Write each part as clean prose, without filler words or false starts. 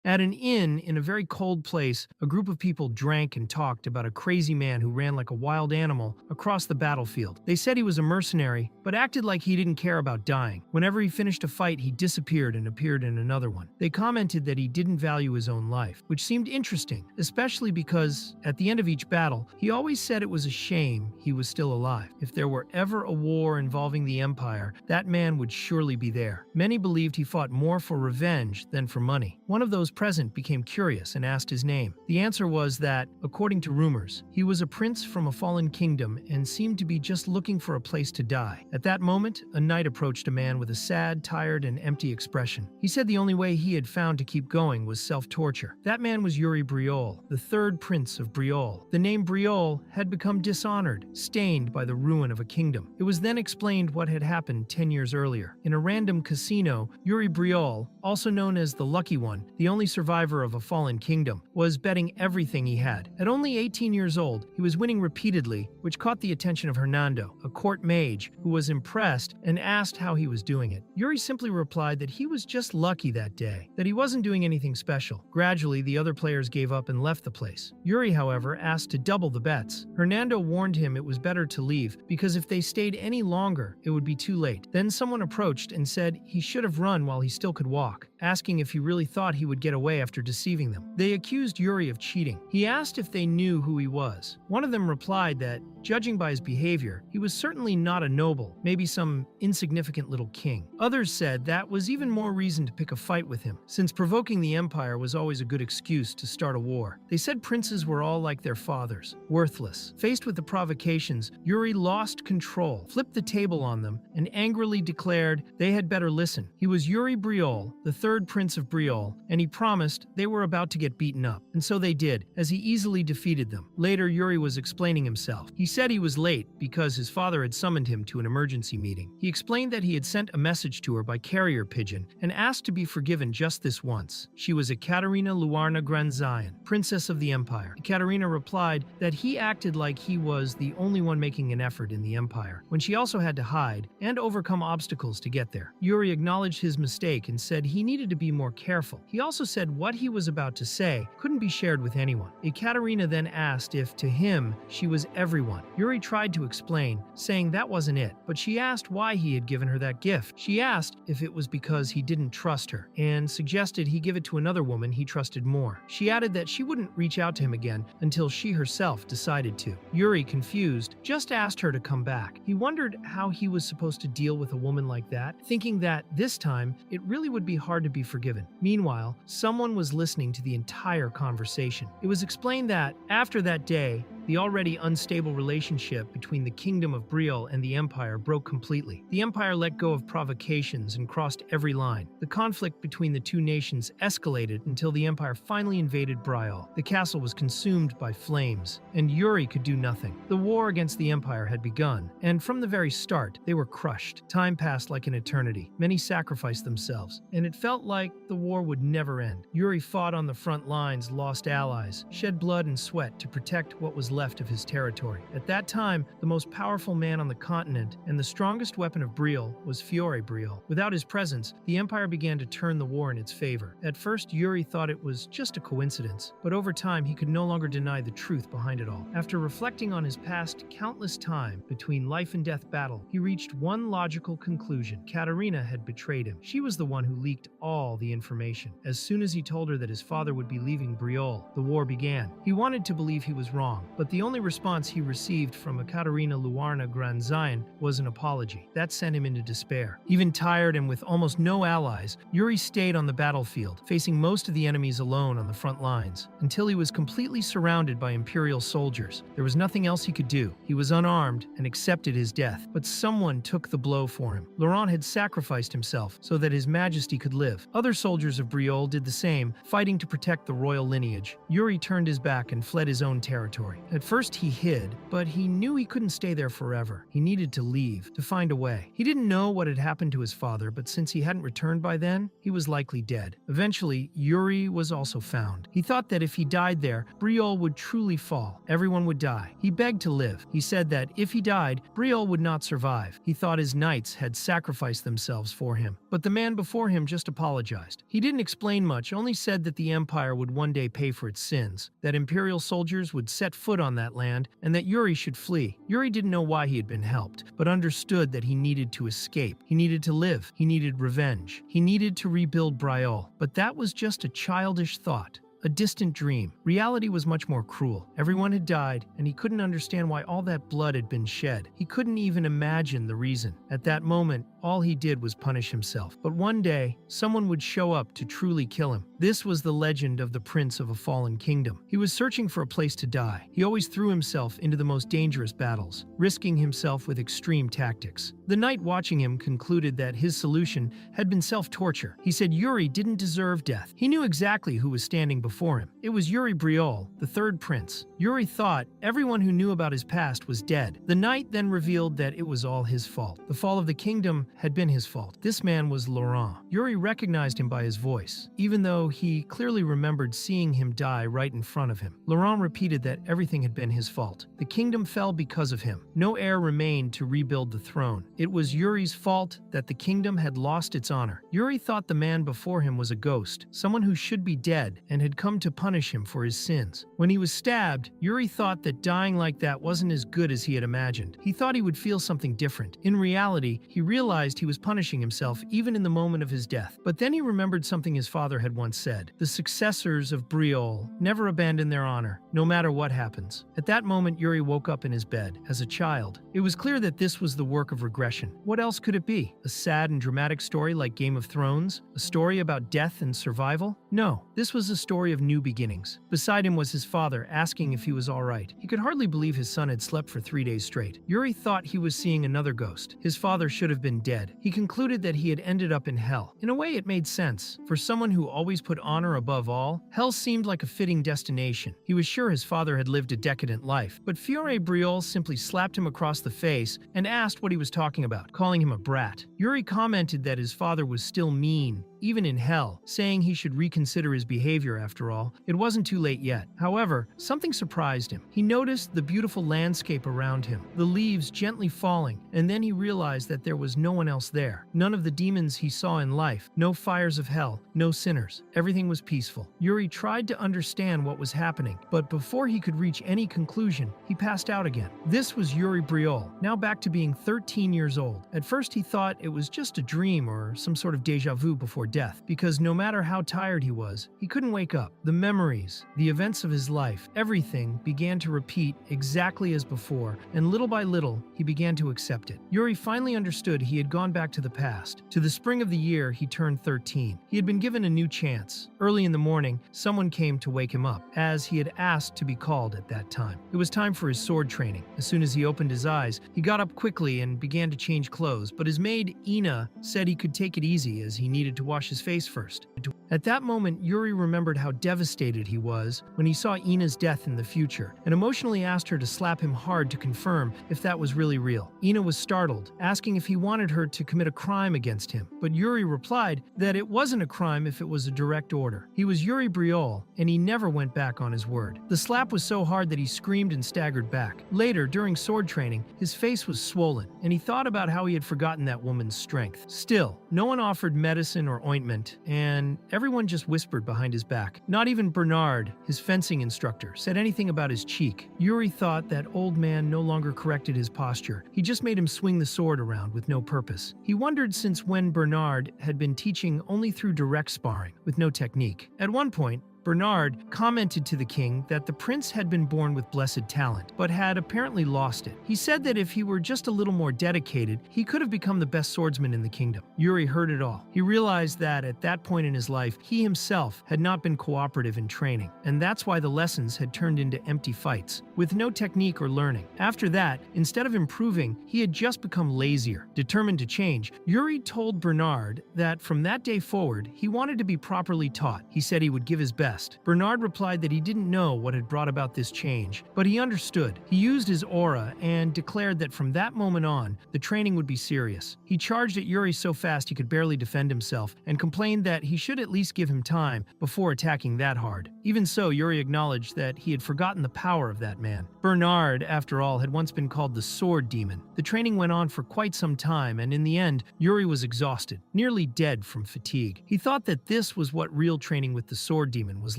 At an inn in a very cold place, a group of people drank and talked about a crazy man who ran like a wild animal across the battlefield. They said he was a mercenary, but acted like he didn't care about dying. Whenever he finished a fight, he disappeared and appeared in another one. They commented that he didn't value his own life, which seemed interesting, especially because, at the end of each battle, he always said it was a shame he was still alive. If there were ever a war involving the Empire, that man would surely be there. Many believed he fought more for revenge than for money. One of those present became curious and asked his name. The answer was that, according to rumors, he was a prince from a fallen kingdom and seemed to be just looking for a place to die. At that moment, a knight approached a man with a sad, tired, and empty expression. He said the only way he had found to keep going was self-torture. That man was Yuri Briol, the third prince of Briol. The name Briol had become dishonored, stained by the ruin of a kingdom. It was then explained what had happened 10 years earlier. In a random casino, Yuri Briol, also known as the Lucky One, the only survivor of a fallen kingdom, was betting everything he had. At only 18 years old, he was winning repeatedly, which caught the attention of Hernando, a court mage, who was impressed and asked how he was doing it. Yuri simply replied that he was just lucky that day, that he wasn't doing anything special. Gradually, the other players gave up and left the place. Yuri, however, asked to double the bets. Hernando warned him it was better to leave, because if they stayed any longer, it would be too late. Then someone approached and said he should have run while he still could walk, asking if he really thought he would get away after deceiving them. They accused Yuri of cheating. He asked if they knew who he was. One of them replied that, judging by his behavior, he was certainly not a noble, maybe some insignificant little king. Others said that was even more reason to pick a fight with him, since provoking the Empire was always a good excuse to start a war. They said princes were all like their fathers, worthless. Faced with the provocations, Yuri lost control, flipped the table on them, and angrily declared they had better listen. He was Yuri Briol, the third prince of Briol, and he promised they were about to get beaten up. And so they did, as he easily defeated them. Later, Yuri was explaining himself. He said he was late because his father had summoned him to an emergency meeting. He explained that he had sent a message to her by carrier pigeon and asked to be forgiven just this once. She was Ekaterina Luarna Granzian, princess of the Empire. Ekaterina replied that he acted like he was the only one making an effort in the Empire, when she also had to hide and overcome obstacles to get there. Yuri acknowledged his mistake and said he needed to be more careful. He also said what he was about to say couldn't be shared with anyone. Ekaterina then asked if, to him, she was everyone. Yuri tried to explain, saying that wasn't it, but she asked why he had given her that gift. She asked if it was because he didn't trust her, and suggested he give it to another woman he trusted more. She added that she wouldn't reach out to him again until she herself decided to. Yuri, confused, just asked her to come back. He wondered how he was supposed to deal with a woman like that, thinking that, this time, it really would be hard to be forgiven. Meanwhile, someone was listening to the entire conversation. It was explained that, after that day, the already unstable relationship between the Kingdom of Briol and the Empire broke completely. The Empire let go of provocations and crossed every line. The conflict between the two nations escalated until the Empire finally invaded Briol. The castle was consumed by flames, and Yuri could do nothing. The war against the Empire had begun, and from the very start, they were crushed. Time passed like an eternity. Many sacrificed themselves, and it felt like the war would never end. Yuri fought on the front lines, lost allies, shed blood and sweat to protect what was left of his territory. At that time, the most powerful man on the continent and the strongest weapon of Briol was Fiore Briol. Without his presence, the Empire began to turn the war in its favor. At first, Yuri thought it was just a coincidence, but over time he could no longer deny the truth behind it all. After reflecting on his past countless time between life and death battle, he reached one logical conclusion. Katerina had betrayed him. She was the one who leaked all the information. As soon as he told her that his father would be leaving Briol, the war began. He wanted to believe he was wrong, but the only response he received from Ekaterina Luarna Granzian was an apology. That sent him into despair. Even tired and with almost no allies, Yuri stayed on the battlefield, facing most of the enemies alone on the front lines, until he was completely surrounded by Imperial soldiers. There was nothing else he could do. He was unarmed and accepted his death, but someone took the blow for him. Laurent had sacrificed himself so that His Majesty could live. Other soldiers of Briol did the same, fighting to protect the royal lineage. Yuri turned his back and fled his own territory. At first he hid, but he knew he couldn't stay there forever. He needed to leave, to find a way. He didn't know what had happened to his father, but since he hadn't returned by then, he was likely dead. Eventually, Yuri was also found. He thought that if he died there, Betrayal would truly fall. Everyone would die. He begged to live. He said that if he died, Betrayal would not survive. He thought his knights had sacrificed themselves for him. But the man before him just apologized. He didn't explain much, only said that the Empire would one day pay for its sins, that Imperial soldiers would set foot on that land, and that Yuri should flee. Yuri didn't know why he had been helped, but understood that he needed to escape. He needed to live. He needed revenge. He needed to rebuild Betrayal. But that was just a childish thought. A distant dream. Reality was much more cruel. Everyone had died, and he couldn't understand why all that blood had been shed. He couldn't even imagine the reason. At that moment, all he did was punish himself. But one day, someone would show up to truly kill him. This was the legend of the Prince of a Fallen Kingdom. He was searching for a place to die. He always threw himself into the most dangerous battles, risking himself with extreme tactics. The knight watching him concluded that his solution had been self-torture. He said Yuri didn't deserve death. He knew exactly who was standing before him. It was Yuri Betrayal, the third prince. Yuri thought everyone who knew about his past was dead. The knight then revealed that it was all his fault. The fall of the kingdom had been his fault. This man was Laurent. Yuri recognized him by his voice, even though he clearly remembered seeing him die right in front of him. Laurent repeated that everything had been his fault. The kingdom fell because of him. No heir remained to rebuild the throne. It was Yuri's fault that the kingdom had lost its honor. Yuri thought the man before him was a ghost, someone who should be dead and had come to punish him for his sins. When he was stabbed, Yuri thought that dying like that wasn't as good as he had imagined. He thought he would feel something different. In reality, he realized he was punishing himself even in the moment of his death. But then he remembered something his father had once said. The successors of Betrayal never abandon their honor, no matter what happens. At that moment, Yuri woke up in his bed. As a child, it was clear that this was the work of regression. What else could it be? A sad and dramatic story like Game of Thrones? A story about death and survival? No, this was a story of new beginnings. Beside him was his father, asking if he was all right. He could hardly believe his son had slept for 3 days straight. Yuri thought he was seeing another ghost. His father should have been dead. He concluded that he had ended up in hell. In a way, it made sense. For someone who always put honor above all, hell seemed like a fitting destination. He was sure his father had lived a decadent life, but Fiore Betrayal simply slapped him across the face and asked what he was talking about, calling him a brat. Yuri commented that his father was still mean, even in hell, saying he should reconsider his behavior after all. It wasn't too late yet. However, something surprised him. He noticed the beautiful landscape around him, the leaves gently falling, and then he realized that there was no one else there. None of the demons he saw in life, no fires of hell, no sinners. Everything was peaceful. Yuri tried to understand what was happening, but before he could reach any conclusion, he passed out again. This was Yuri Betrayal, now back to being 13 years old. At first he thought it was just a dream or some sort of deja vu before death, because no matter how tired he was, he couldn't wake up. The memories, the events of his life, everything began to repeat exactly as before, and little by little, he began to accept it. Yuri finally understood he had gone back to the past. To the spring of the year, he turned 13. He had been given a new chance. Early in the morning, someone came to wake him up, as he had asked to be called at that time. It was time for his sword training. As soon as he opened his eyes, he got up quickly and began to change clothes, but his maid, Ina, said he could take it easy as he needed to wash his face first. At that moment, Yuri remembered how devastated he was when he saw Ina's death in the future, and emotionally asked her to slap him hard to confirm if that was really real. Ina was startled, asking if he wanted her to commit a crime against him, but Yuri replied that it wasn't a crime if it was a direct order. He was Yuri Betrayal, and he never went back on his word. The slap was so hard that he screamed and staggered back. Later, during sword training, his face was swollen, and he thought about how he had forgotten that woman's strength. Still, no one offered medicine or ointment, and everyone just whispered behind his back. Not even Bernard, his fencing instructor, said anything about his cheek. Yuri thought that old man no longer corrected his posture. He just made him swing the sword around with no purpose. He wondered since when Bernard had been teaching only through direct sparring, with no technique. At one point, Bernard commented to the king that the prince had been born with blessed talent, but had apparently lost it. He said that if he were just a little more dedicated, he could have become the best swordsman in the kingdom. Yuri heard it all. He realized that at that point in his life, he himself had not been cooperative in training, and that's why the lessons had turned into empty fights, with no technique or learning. After that, instead of improving, he had just become lazier. Determined to change, Yuri told Bernard that from that day forward, he wanted to be properly taught. He said he would give his best. best. Bernard replied that he didn't know what had brought about this change, but he understood. He used his aura and declared that from that moment on, the training would be serious. He charged at Yuri so fast he could barely defend himself and complained that he should at least give him time before attacking that hard. Even so, Yuri acknowledged that he had forgotten the power of that man. Bernard, after all, had once been called the Sword Demon. The training went on for quite some time, and in the end, Yuri was exhausted, nearly dead from fatigue. He thought that this was what real training with the Sword Demon was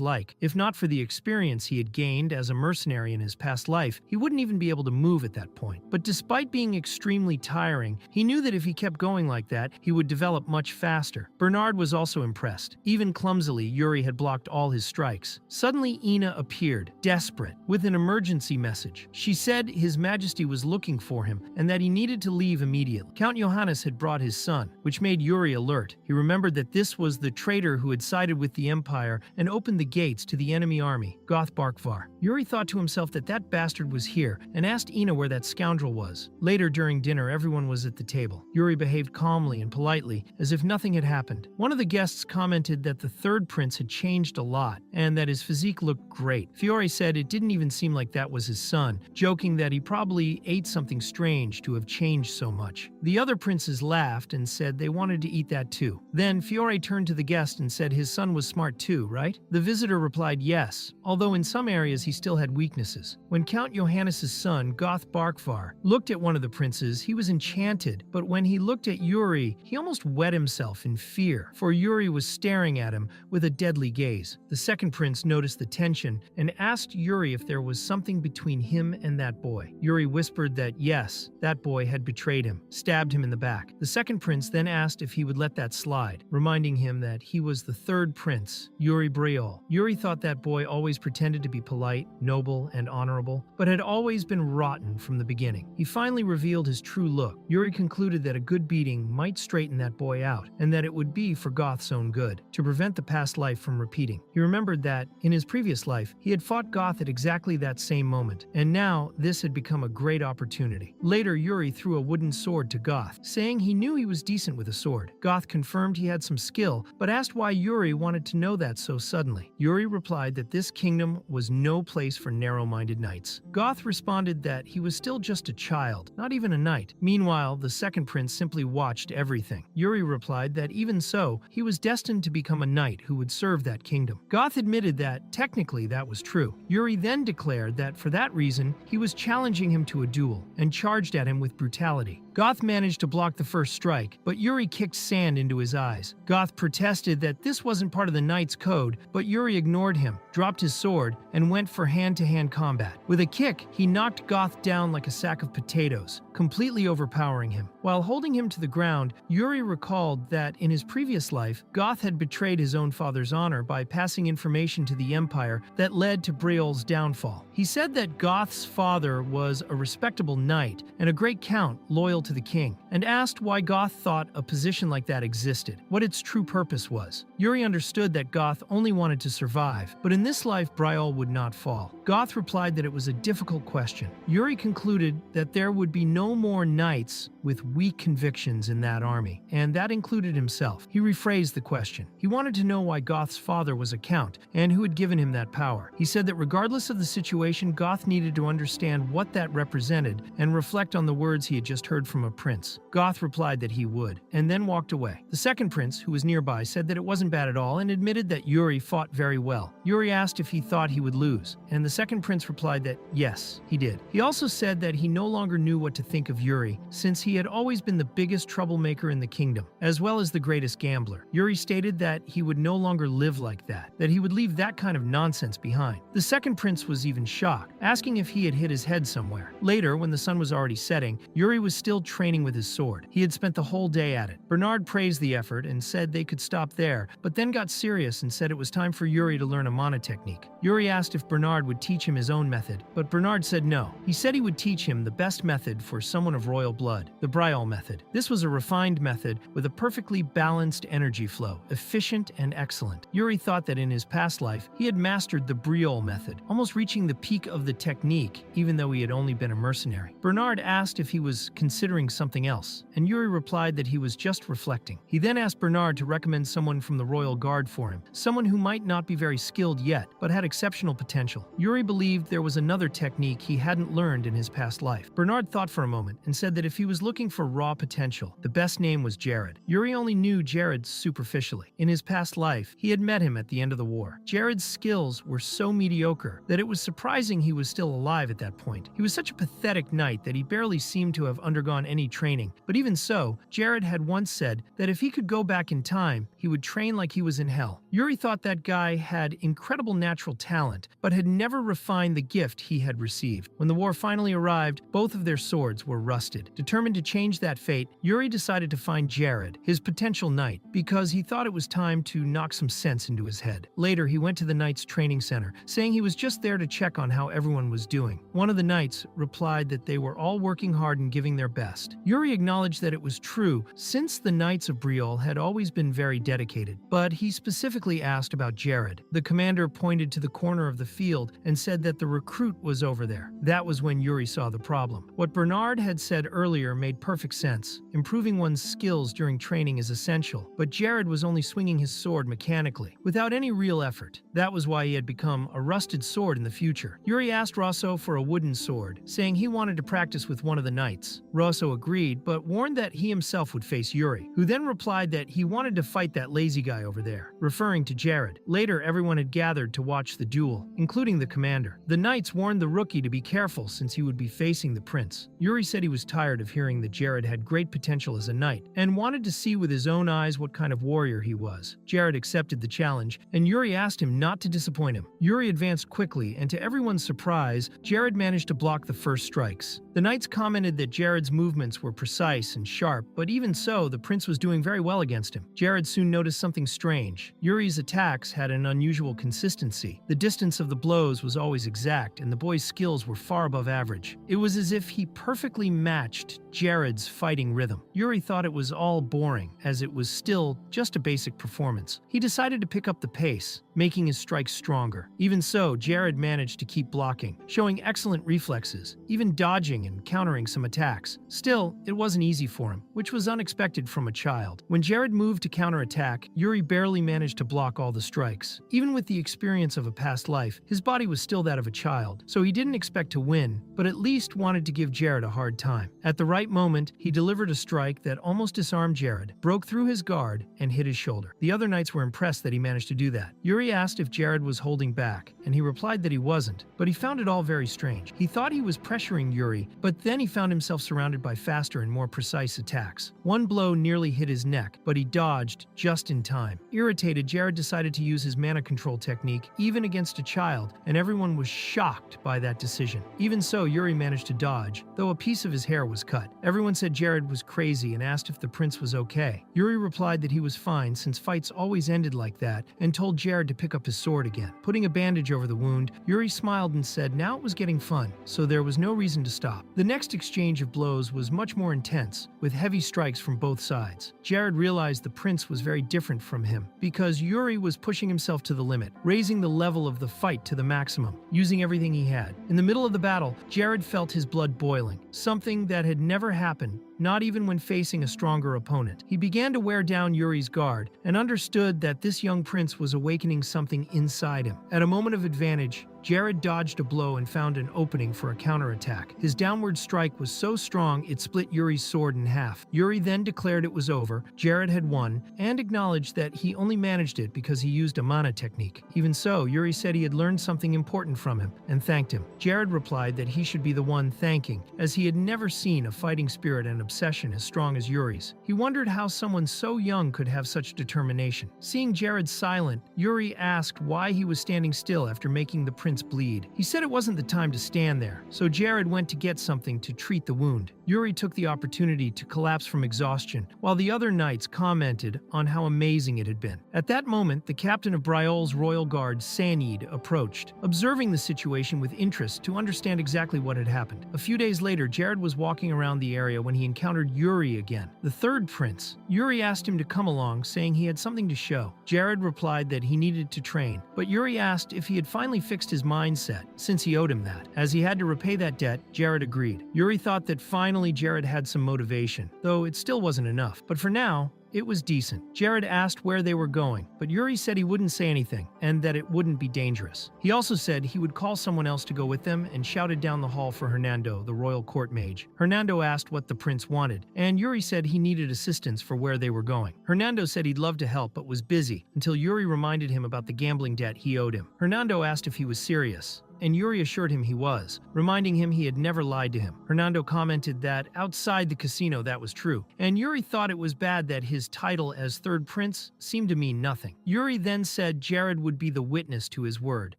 like. If not for the experience he had gained as a mercenary in his past life, he wouldn't even be able to move at that point. But despite being extremely tiring, he knew that if he kept going like that, he would develop much faster. Bernard was also impressed. Even clumsily, Yuri had blocked all his strikes. Suddenly, Ina appeared, desperate, with an emergency message. She said His Majesty was looking for him and that he needed to leave immediately. Count Johannes had brought his son, which made Yuri alert. He remembered that this was the traitor who had sided with the Empire and opened the gates to the enemy army, Goth Barkvar. Yuri thought to himself that that bastard was here and asked Ina where that scoundrel was. Later during dinner, everyone was at the table. Yuri behaved calmly and politely, as if nothing had happened. One of the guests commented that the third prince had changed a lot, and that his physique looked great. Fiore said it didn't even seem like that was his son, joking that he probably ate something strange to have changed so much. The other princes laughed and said they wanted to eat that too. Then Fiore turned to the guest and said his son was smart too, right? The visitor replied yes, although in some areas he still had weaknesses. When Count Johannes' son, Goth Barkvar, looked at one of the princes, he was enchanted, but when he looked at Yuri, he almost wet himself in fear, for Yuri was staring at him with a deadly gaze. The second prince noticed the tension and asked Yuri if there was something between him and that boy. Yuri whispered that yes, that boy had betrayed him, stabbed him in the back. The second prince then asked if he would let that slide, reminding him that he was the third prince, Yuri Betrayal. Yuri thought that boy always pretended to be polite, noble, and honorable, but had always been rotten from the beginning. He finally revealed his true look. Yuri concluded that a good beating might straighten that boy out, and that it would be for Goth's own good, to prevent the past life from repeating. He remembered that, in his previous life, he had fought Goth at exactly that same moment, and now this had become a great opportunity. Later, Yuri threw a wooden sword to Goth, saying he knew he was decent with a sword. Goth confirmed he had some skill, but asked why Yuri wanted to know that so suddenly. Yuri replied that this kingdom was no place for narrow-minded knights. Goth responded that he was still just a child, not even a knight. Meanwhile, the second prince simply watched everything. Yuri replied that even so, he was destined to become a knight who would serve that kingdom. Goth admitted that, technically, that was true. Yuri then declared that for that reason, he was challenging him to a duel, and charged at him with brutality. Goth managed to block the first strike, but Yuri kicked sand into his eyes. Goth protested that this wasn't part of the knight's code, but Yuri ignored him, dropped his sword, and went for hand-to-hand combat. With a kick, he knocked Goth down like a sack of potatoes, completely overpowering him. While holding him to the ground, Yuri recalled that in his previous life, Goth had betrayed his own father's honor by passing information to the Empire that led to Betrayal's downfall. He said that Goth's father was a respectable knight and a great count loyal to the king, and asked why Goth thought a position like that existed, what its true purpose was. Yuri understood that Goth only wanted to survive, but in this life Betrayal would not fall. Goth replied that it was a difficult question. Yuri concluded that there would be no more knights with weak convictions in that army, and that included himself. He rephrased the question. He wanted to know why Goth's father was a count, and who had given him that power. He said that regardless of the situation, Goth needed to understand what that represented and reflect on the words he had just heard from a prince. Goth replied that he would, and then walked away. The second prince, who was nearby, said that it wasn't bad at all and admitted that Yuri fought very well. Yuri asked if he thought he would lose, and the second prince replied that yes, he did. He also said that he no longer knew what to think of Yuri, since he had always been the biggest troublemaker in the kingdom, as well as the greatest gambler. Yuri stated that he would no longer live like that he would leave that kind of nonsense behind. The second prince was even shocked, asking if he had hit his head somewhere. Later, when the sun was already setting, Yuri was still training with his sword. He had spent the whole day at it. Bernard praised the effort and said they could stop there, but then got serious and said it was time for Yuri to learn a mana technique. Yuri asked if Bernard would teach him his own method, but Bernard said no. He said he would teach him the best method for someone of royal blood, the Betrayal method. This was a refined method with a perfectly balanced energy flow, efficient and excellent. Yuri thought that in his past life, he had mastered the Betrayal method, almost reaching the peak of the technique, even though he had only been a mercenary. Bernard asked if he was considering something else, and Yuri replied that he was just reflecting. He then asked Bernard to recommend someone from the royal guard for him, someone who might might not be very skilled yet, but had exceptional potential. Yuri believed there was another technique he hadn't learned in his past life. Bernard thought for a moment and said that if he was looking for raw potential, the best name was Jared. Yuri only knew Jared superficially. In his past life, he had met him at the end of the war. Jared's skills were so mediocre that it was surprising he was still alive at that point. He was such a pathetic knight that he barely seemed to have undergone any training. But even so, Jared had once said that if he could go back in time, he would train like he was in hell. Yuri thought that guy had incredible natural talent, but had never refined the gift he had received. When the war finally arrived, both of their swords were rusted. Determined to change that fate, Yuri decided to find Jared, his potential knight, because he thought it was time to knock some sense into his head. Later, he went to the knight's training center, saying he was just there to check on how everyone was doing. One of the knights replied that they were all working hard and giving their best. Yuri acknowledged that it was true, since the Knights of Betrayal had always been very dedicated, but he specifically asked about Jared. The commander pointed to the corner of the field and said that the recruit was over there. That was when Yuri saw the problem. What Bernard had said earlier made perfect sense. Improving one's skills during training is essential, but Jared was only swinging his sword mechanically, without any real effort. That was why he had become a rusted sword in the future. Yuri asked Rosso for a wooden sword, saying he wanted to practice with one of the knights. Rosso agreed, but warned that he himself would face Yuri, who then replied that he wanted to fight that lazy guy over there, referring to Jared. Later, everyone had gathered to watch the duel, including the commander. The knights warned the rookie to be careful since he would be facing the prince. Yuri said he was tired of hearing that Jared had great potential as a knight, and wanted to see with his own eyes what kind of warrior he was. Jared accepted the challenge, and Yuri asked him not to disappoint him. Yuri advanced quickly, and to everyone's surprise, Jared managed to block the first strikes. The knights commented that Jared's movements were precise and sharp, but even so, the prince was doing very well against him. Jared soon noticed something strange. Yuri's attacks had an unusual consistency. The distance of the blows was always exact, and the boy's skills were far above average. It was as if he perfectly matched Jared's fighting rhythm. Yuri thought it was all boring, as it was still just a basic performance. He decided to pick up the pace, making his strikes stronger. Even so, Jared managed to keep blocking, showing excellent reflexes, even dodging and countering some attacks. Still, it wasn't easy for him, which was unexpected from a child. When Jared moved to counterattack, Yuri barely managed to block all the strikes. Even with the experience of a past life, his body was still that of a child, so he didn't expect to win, but at least wanted to give Jared a hard time. At the right moment, he delivered a strike that almost disarmed Jared, broke through his guard, and hit his shoulder. The other knights were impressed that he managed to do that. Yuri asked if Jared was holding back, and he replied that he wasn't, but he found it all very strange. He thought he was pressuring Yuri, but then he found himself surrounded by faster and more precise attacks. One blow nearly hit his neck, but he dodged just in time. Irritated, Jared decided to use his mana control technique even against a child, and everyone was shocked by that decision. Even so, Yuri managed to dodge, though a piece of his hair was cut. Everyone said Jared was crazy and asked if the prince was okay. Yuri replied that he was fine since fights always ended like that, and told Jared to pick up his sword again. Putting a bandage over the wound, Yuri smiled and said now it was getting fun, so there was no reason to stop. The next exchange of blows was much more intense, with heavy strikes from both sides. Jared realized the prince was very different from him, because Yuri was pushing himself to the limit, raising the level of the fight to the maximum, using everything he had. In the middle of the battle, Jared felt his blood boiling, something that had never happened, not even when facing a stronger opponent. He began to wear down Yuri's guard, and understood that this young prince was awakening something inside him. At a moment of advantage, Jared dodged a blow and found an opening for a counterattack. His downward strike was so strong it split Yuri's sword in half. Yuri then declared it was over, Jared had won, and acknowledged that he only managed it because he used a mana technique. Even so, Yuri said he had learned something important from him, and thanked him. Jared replied that he should be the one thanking, as he had never seen a fighting spirit and obsession as strong as Yuri's. He wondered how someone so young could have such determination. Seeing Jared silent, Yuri asked why he was standing still after making the prince bleed. He said it wasn't the time to stand there, so Jared went to get something to treat the wound. Yuri took the opportunity to collapse from exhaustion, while the other knights commented on how amazing it had been. At that moment, the captain of Betrayal's royal guard, Sanid, approached, observing the situation with interest to understand exactly what had happened. A few days later, Jared was walking around the area when he encountered Yuri again, the third prince. Yuri asked him to come along, saying he had something to show. Jared replied that he needed to train, but Yuri asked if he had finally fixed his mindset, since he owed him that. As he had to repay that debt, Jared agreed. Yuri thought that finally Finally, Jared had some motivation, though it still wasn't enough. But for now, it was decent. Jared asked where they were going, but Yuri said he wouldn't say anything and that it wouldn't be dangerous. He also said he would call someone else to go with them and shouted down the hall for Hernando, the royal court mage. Hernando asked what the prince wanted, and Yuri said he needed assistance for where they were going. Hernando said he'd love to help but was busy until Yuri reminded him about the gambling debt he owed him. Hernando asked if he was serious, and Yuri assured him he was, reminding him he had never lied to him. Hernando commented that outside the casino that was true, and Yuri thought it was bad that his title as third prince seemed to mean nothing. Yuri then said Jared would be the witness to his word,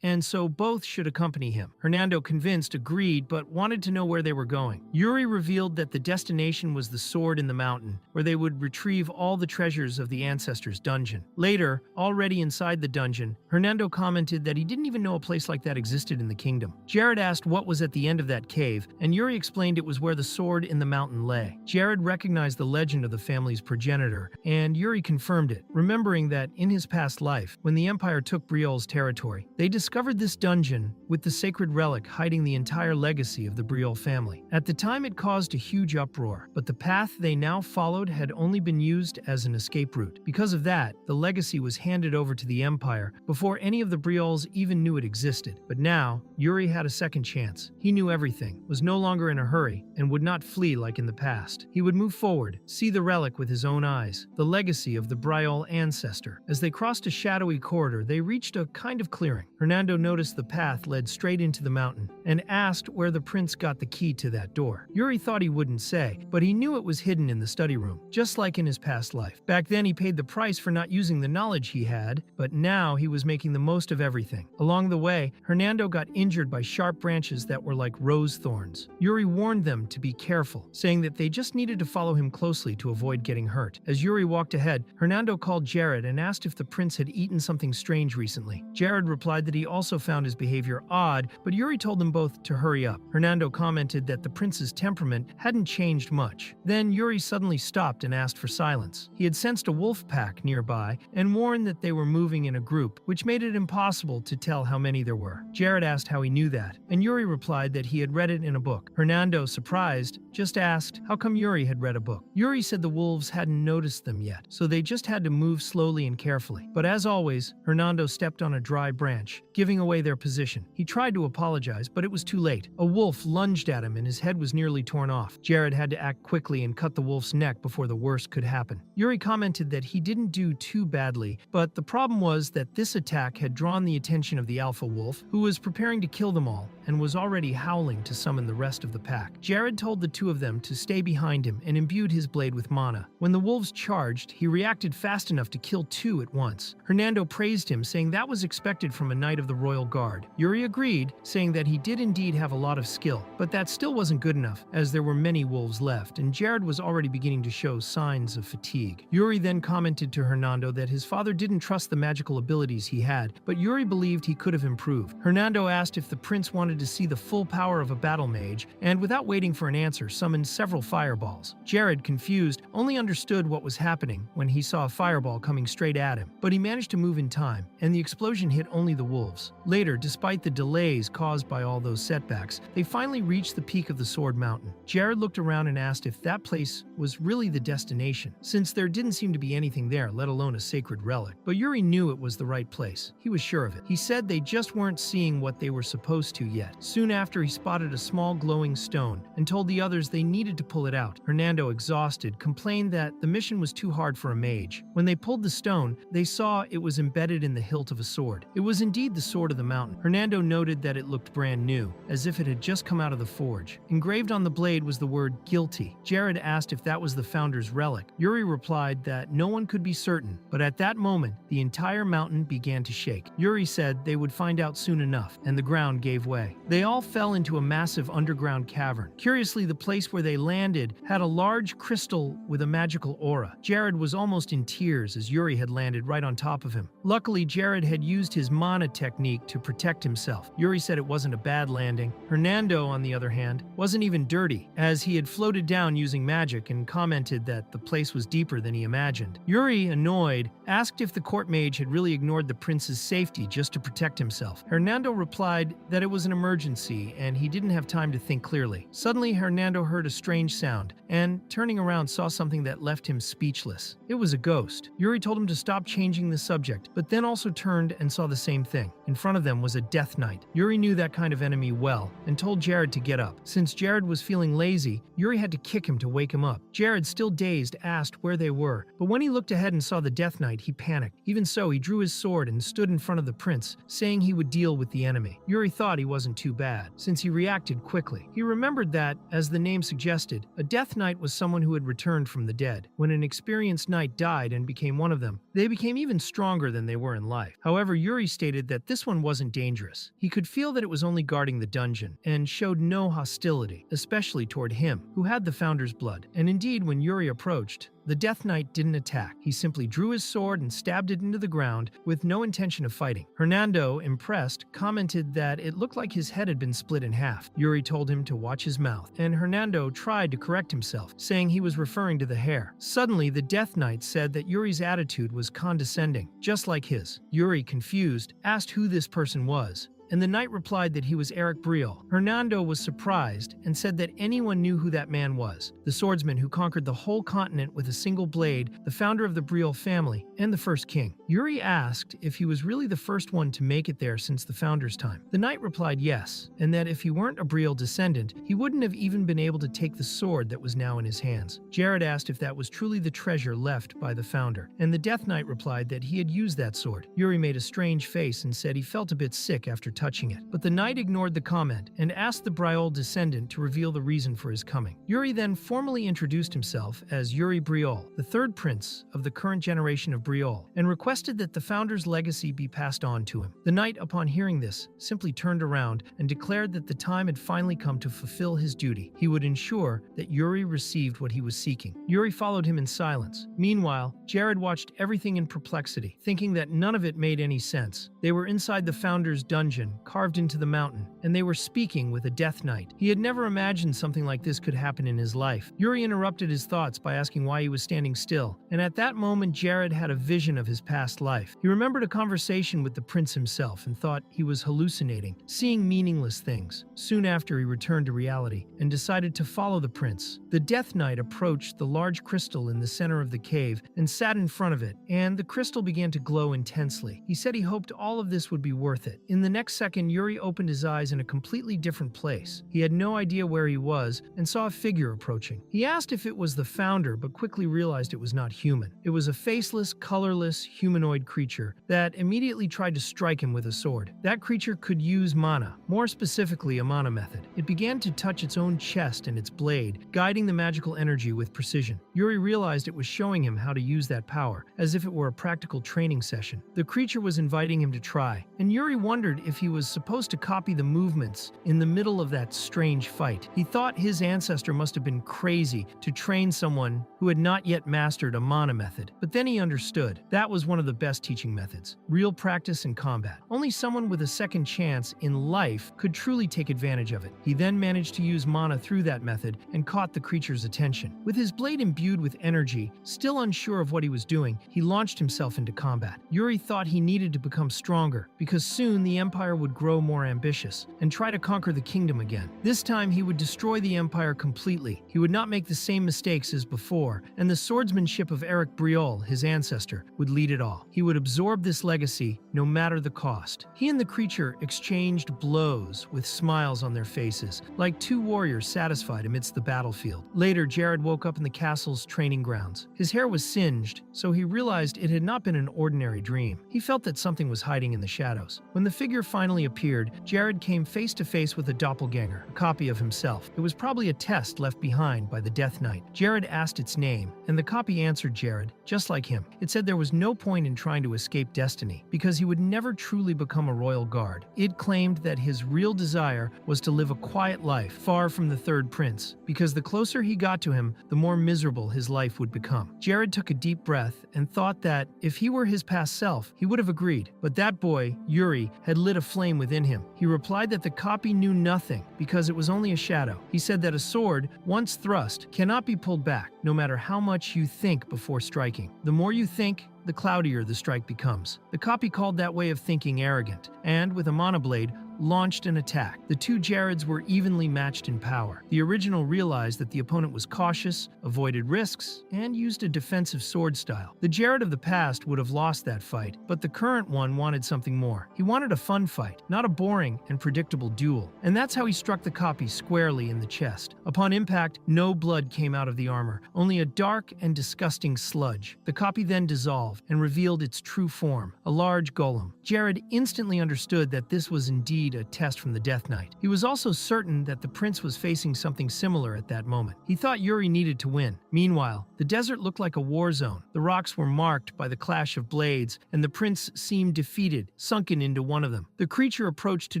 and so both should accompany him. Hernando, convinced, agreed but wanted to know where they were going. Yuri revealed that the destination was the sword in the mountain, where they would retrieve all the treasures of the ancestor's dungeon. Later, already inside the dungeon, Hernando commented that he didn't even know a place like that existed in the kingdom. Jared asked what was at the end of that cave, and Yuri explained it was where the sword in the mountain lay. Jared recognized the legend of the family's progenitor, and Yuri confirmed it, remembering that in his past life, when the Empire took Briol's territory, they discovered this dungeon with the sacred relic hiding the entire legacy of the Briol family. At the time, it caused a huge uproar, but the path they now followed had only been used as an escape route. Because of that, the legacy was handed over to the Empire before any of the Briols even knew it existed. But now, Yuri had a second chance. He knew everything, was no longer in a hurry, and would not flee like in the past. He would move forward, see the relic with his own eyes, the legacy of the Briol ancestor. As they crossed a shadowy corridor, they reached a kind of clearing. Hernando noticed the path led straight into the mountain, and asked where the prince got the key to that door. Yuri thought he wouldn't say, but he knew it was hidden in the study room, just like in his past life. Back then, he paid the price for not using the knowledge he had, but now he was making the most of everything. Along the way, Hernando got injured by sharp branches that were like rose thorns. Yuri warned them to be careful, saying that they just needed to follow him closely to avoid getting hurt. As Yuri walked ahead, Hernando called Jared and asked if the prince had eaten something strange recently. Jared replied that he also found his behavior odd, but Yuri told them both to hurry up. Hernando commented that the prince's temperament hadn't changed much. Then Yuri suddenly stopped and asked for silence. He had sensed a wolf pack nearby and warned that they were moving in a group, which made it impossible to tell how many there were. Jared asked how he knew that, and Yuri replied that he had read it in a book. Hernando, surprised, just asked how come Yuri had read a book. Yuri said the wolves hadn't noticed them yet, so they just had to move slowly and carefully. But as always, Hernando stepped on a dry branch, giving away their position. He tried to apologize, but it was too late. A wolf lunged at him and his head was nearly torn off. Jared had to act quickly and cut the wolf's neck before the worst could happen. Yuri commented that he didn't do too badly, but the problem was that this attack had drawn the attention of the alpha wolf, who was preparing to kill them all and was already howling to summon the rest of the pack. Jared told the two of them to stay behind him and imbued his blade with mana. When the wolves charged, he reacted fast enough to kill two at once. Hernando praised him, saying that was expected from a knight of the royal guard. Yuri agreed, saying that he did indeed have a lot of skill, but that still wasn't good enough, as there were many wolves left, and Jared was already beginning to show signs of fatigue. Yuri then commented to Hernando that his father didn't trust the magical abilities he had, but Yuri believed he could have improved. Hernando asked if the prince wanted to see the full power of a battle mage, and without waiting for an answer, summoned several fireballs. Jared, confused, only understood what was happening when he saw a fireball coming straight at him, but he managed to move in time, and the explosion hit only the wolves. Later, despite the delays caused by all those setbacks, they finally reached the peak of the Sword Mountain. Jared looked around and asked if that place was really the destination, since there didn't seem to be anything there, let alone a sacred relic. But Yuri knew it was the right place. He was sure of it. He said they just weren't seeing what they were supposed to yet. Soon after, he spotted a small glowing stone and told the others they needed to pull it out. Hernando, exhausted, complained that the mission was too hard for a mage. When they pulled the stone, they saw it was embedded in the hilt of a sword. It was indeed the sword of the mountain. Hernando noted that it looked brand new, as if it had just come out of the forge. Engraved on the blade was the word guilty. Jared asked if that was the founder's relic. Yuri replied that no one could be certain, but at that moment, the entire mountain began to shake. Yuri said they would find out soon enough, and the ground gave way. They all fell into a massive underground cavern. Curiously, the place where they landed had a large crystal with a magical aura. Jared was almost in tears as Yuri had landed right on top of him. Luckily, Jared had used his mana technique to protect himself. Yuri said it wasn't a bad landing. Hernando, on the other hand, wasn't even dirty, as he had floated down using magic and commented that the place was deeper than he imagined. Yuri, annoyed, asked if the court mage had really ignored the prince's safety just to protect himself. Hernando replied that it was an emergency, and he didn't have time to think clearly. Suddenly, Hernando heard a strange sound, and turning around saw something that left him speechless. It was a ghost. Yuri told him to stop changing the subject, but then also turned and saw the same thing. In front of them was a Death Knight. Yuri knew that kind of enemy well, and told Jared to get up. Since Jared was feeling lazy, Yuri had to kick him to wake him up. Jared, still dazed, asked where they were, but when he looked ahead and saw the Death Knight, he panicked. Even so, he drew his sword and stood in front of the prince, saying he would deal with the enemy. Yuri thought he wasn't too bad, since he reacted quickly. He remembered that, as the name suggested, a Death Knight was someone who had returned from the dead. When an experienced knight died and became one of them, they became even stronger than they were in life. However, Yuri stated that this one wasn't dangerous. He could feel that it was only guarding the dungeon, and showed no hostility, especially toward him, who had the founder's blood. And indeed, when Yuri approached, the Death Knight didn't attack. He simply drew his sword and stabbed it into the ground with no intention of fighting. Hernando, impressed, commented that it looked like his head had been split in half. Yuri told him to watch his mouth, and Hernando tried to correct himself, saying he was referring to the hair. Suddenly, the Death Knight said that Yuri's attitude was condescending, just like his. Yuri, confused, asked who this person was, and the knight replied that he was Eric Briol. Hernando was surprised and said that anyone knew who that man was, the swordsman who conquered the whole continent with a single blade, the founder of the Briol family, and the first king. Yuri asked if he was really the first one to make it there since the founder's time. The knight replied yes, and that if he weren't a Briol descendant, he wouldn't have even been able to take the sword that was now in his hands. Jared asked if that was truly the treasure left by the founder, and the Death Knight replied that he had used that sword. Yuri made a strange face and said he felt a bit sick after touching it, but the knight ignored the comment and asked the Briol descendant to reveal the reason for his coming. Yuri then formally introduced himself as Yuri Briol, the third prince of the current generation of Briol, and requested that the founder's legacy be passed on to him. The knight, upon hearing this, simply turned around and declared that the time had finally come to fulfill his duty. He would ensure that Yuri received what he was seeking. Yuri followed him in silence. Meanwhile, Jared watched everything in perplexity, thinking that none of it made any sense. They were inside the founder's dungeon, carved into the mountain, and they were speaking with a Death Knight. He had never imagined something like this could happen in his life. Yuri interrupted his thoughts by asking why he was standing still, and at that moment Jared had a vision of his past life. He remembered a conversation with the prince himself and thought he was hallucinating, seeing meaningless things. Soon after, he returned to reality and decided to follow the prince. The Death Knight approached the large crystal in the center of the cave and sat in front of it, and the crystal began to glow intensely. He said he hoped all of this would be worth it. In the next second, Yuri opened his eyes in a completely different place. He had no idea where he was and saw a figure approaching. He asked if it was the founder, but quickly realized it was not human. It was a faceless, colorless, humanoid creature that immediately tried to strike him with a sword. That creature could use mana, more specifically a mana method. It began to touch its own chest and its blade, guiding the magical energy with precision. Yuri realized it was showing him how to use that power, as if it were a practical training session. The creature was inviting him to try, and Yuri wondered if he was supposed to copy the movements in the middle of that strange fight. He thought his ancestor must have been crazy to train someone who had not yet mastered a mana method. But then he understood. That was one of the best teaching methods. Real practice in combat. Only someone with a second chance in life could truly take advantage of it. He then managed to use mana through that method and caught the creature's attention. With his blade imbued with energy, still unsure of what he was doing, he launched himself into combat. Yuri thought he needed to become stronger, because soon the Empire would grow more ambitious and try to conquer the kingdom again. This time he would destroy the Empire completely. He would not make the same mistakes as before, and the swordsmanship of Eric Briol, his ancestor, would lead it all. He would absorb this legacy no matter the cost. He and the creature exchanged blows with smiles on their faces, like two warriors satisfied amidst the battlefield. Later, Jared woke up in the castle's training grounds. His hair was singed, so he realized it had not been an ordinary dream. He felt that something was hiding in the shadows. When the figure finally appeared, Jared came face to face with a doppelganger, a copy of himself. It was probably a test left behind by the Death Knight. Jared asked its name, and the copy answered Jared, just like him. It said there was no point in trying to escape destiny, because he would never truly become a royal guard. It claimed that his real desire was to live a quiet life, far from the third prince, because the closer he got to him, the more miserable his life would become. Jared took a deep breath and thought that if he were his past self, he would have agreed. But that boy, Yuri, had lit a flame within him. He replied that the copy knew nothing, because it was only a shadow. He said that a sword, once thrust, cannot be pulled back, no matter how much you think before striking. The more you think, the cloudier the strike becomes. The copy called that way of thinking arrogant, and with a mana blade, launched an attack. The two Jareds were evenly matched in power. The original realized that the opponent was cautious, avoided risks, and used a defensive sword style. The Jared of the past would have lost that fight, but the current one wanted something more. He wanted a fun fight, not a boring and predictable duel. And that's how he struck the copy squarely in the chest. Upon impact, no blood came out of the armor, only a dark and disgusting sludge. The copy then dissolved and revealed its true form, a large golem. Jared instantly understood that this was indeed a test from the Death Knight. He was also certain that the prince was facing something similar at that moment. He thought Yuri needed to win. Meanwhile, the desert looked like a war zone. The rocks were marked by the clash of blades, and the prince seemed defeated, sunken into one of them. The creature approached to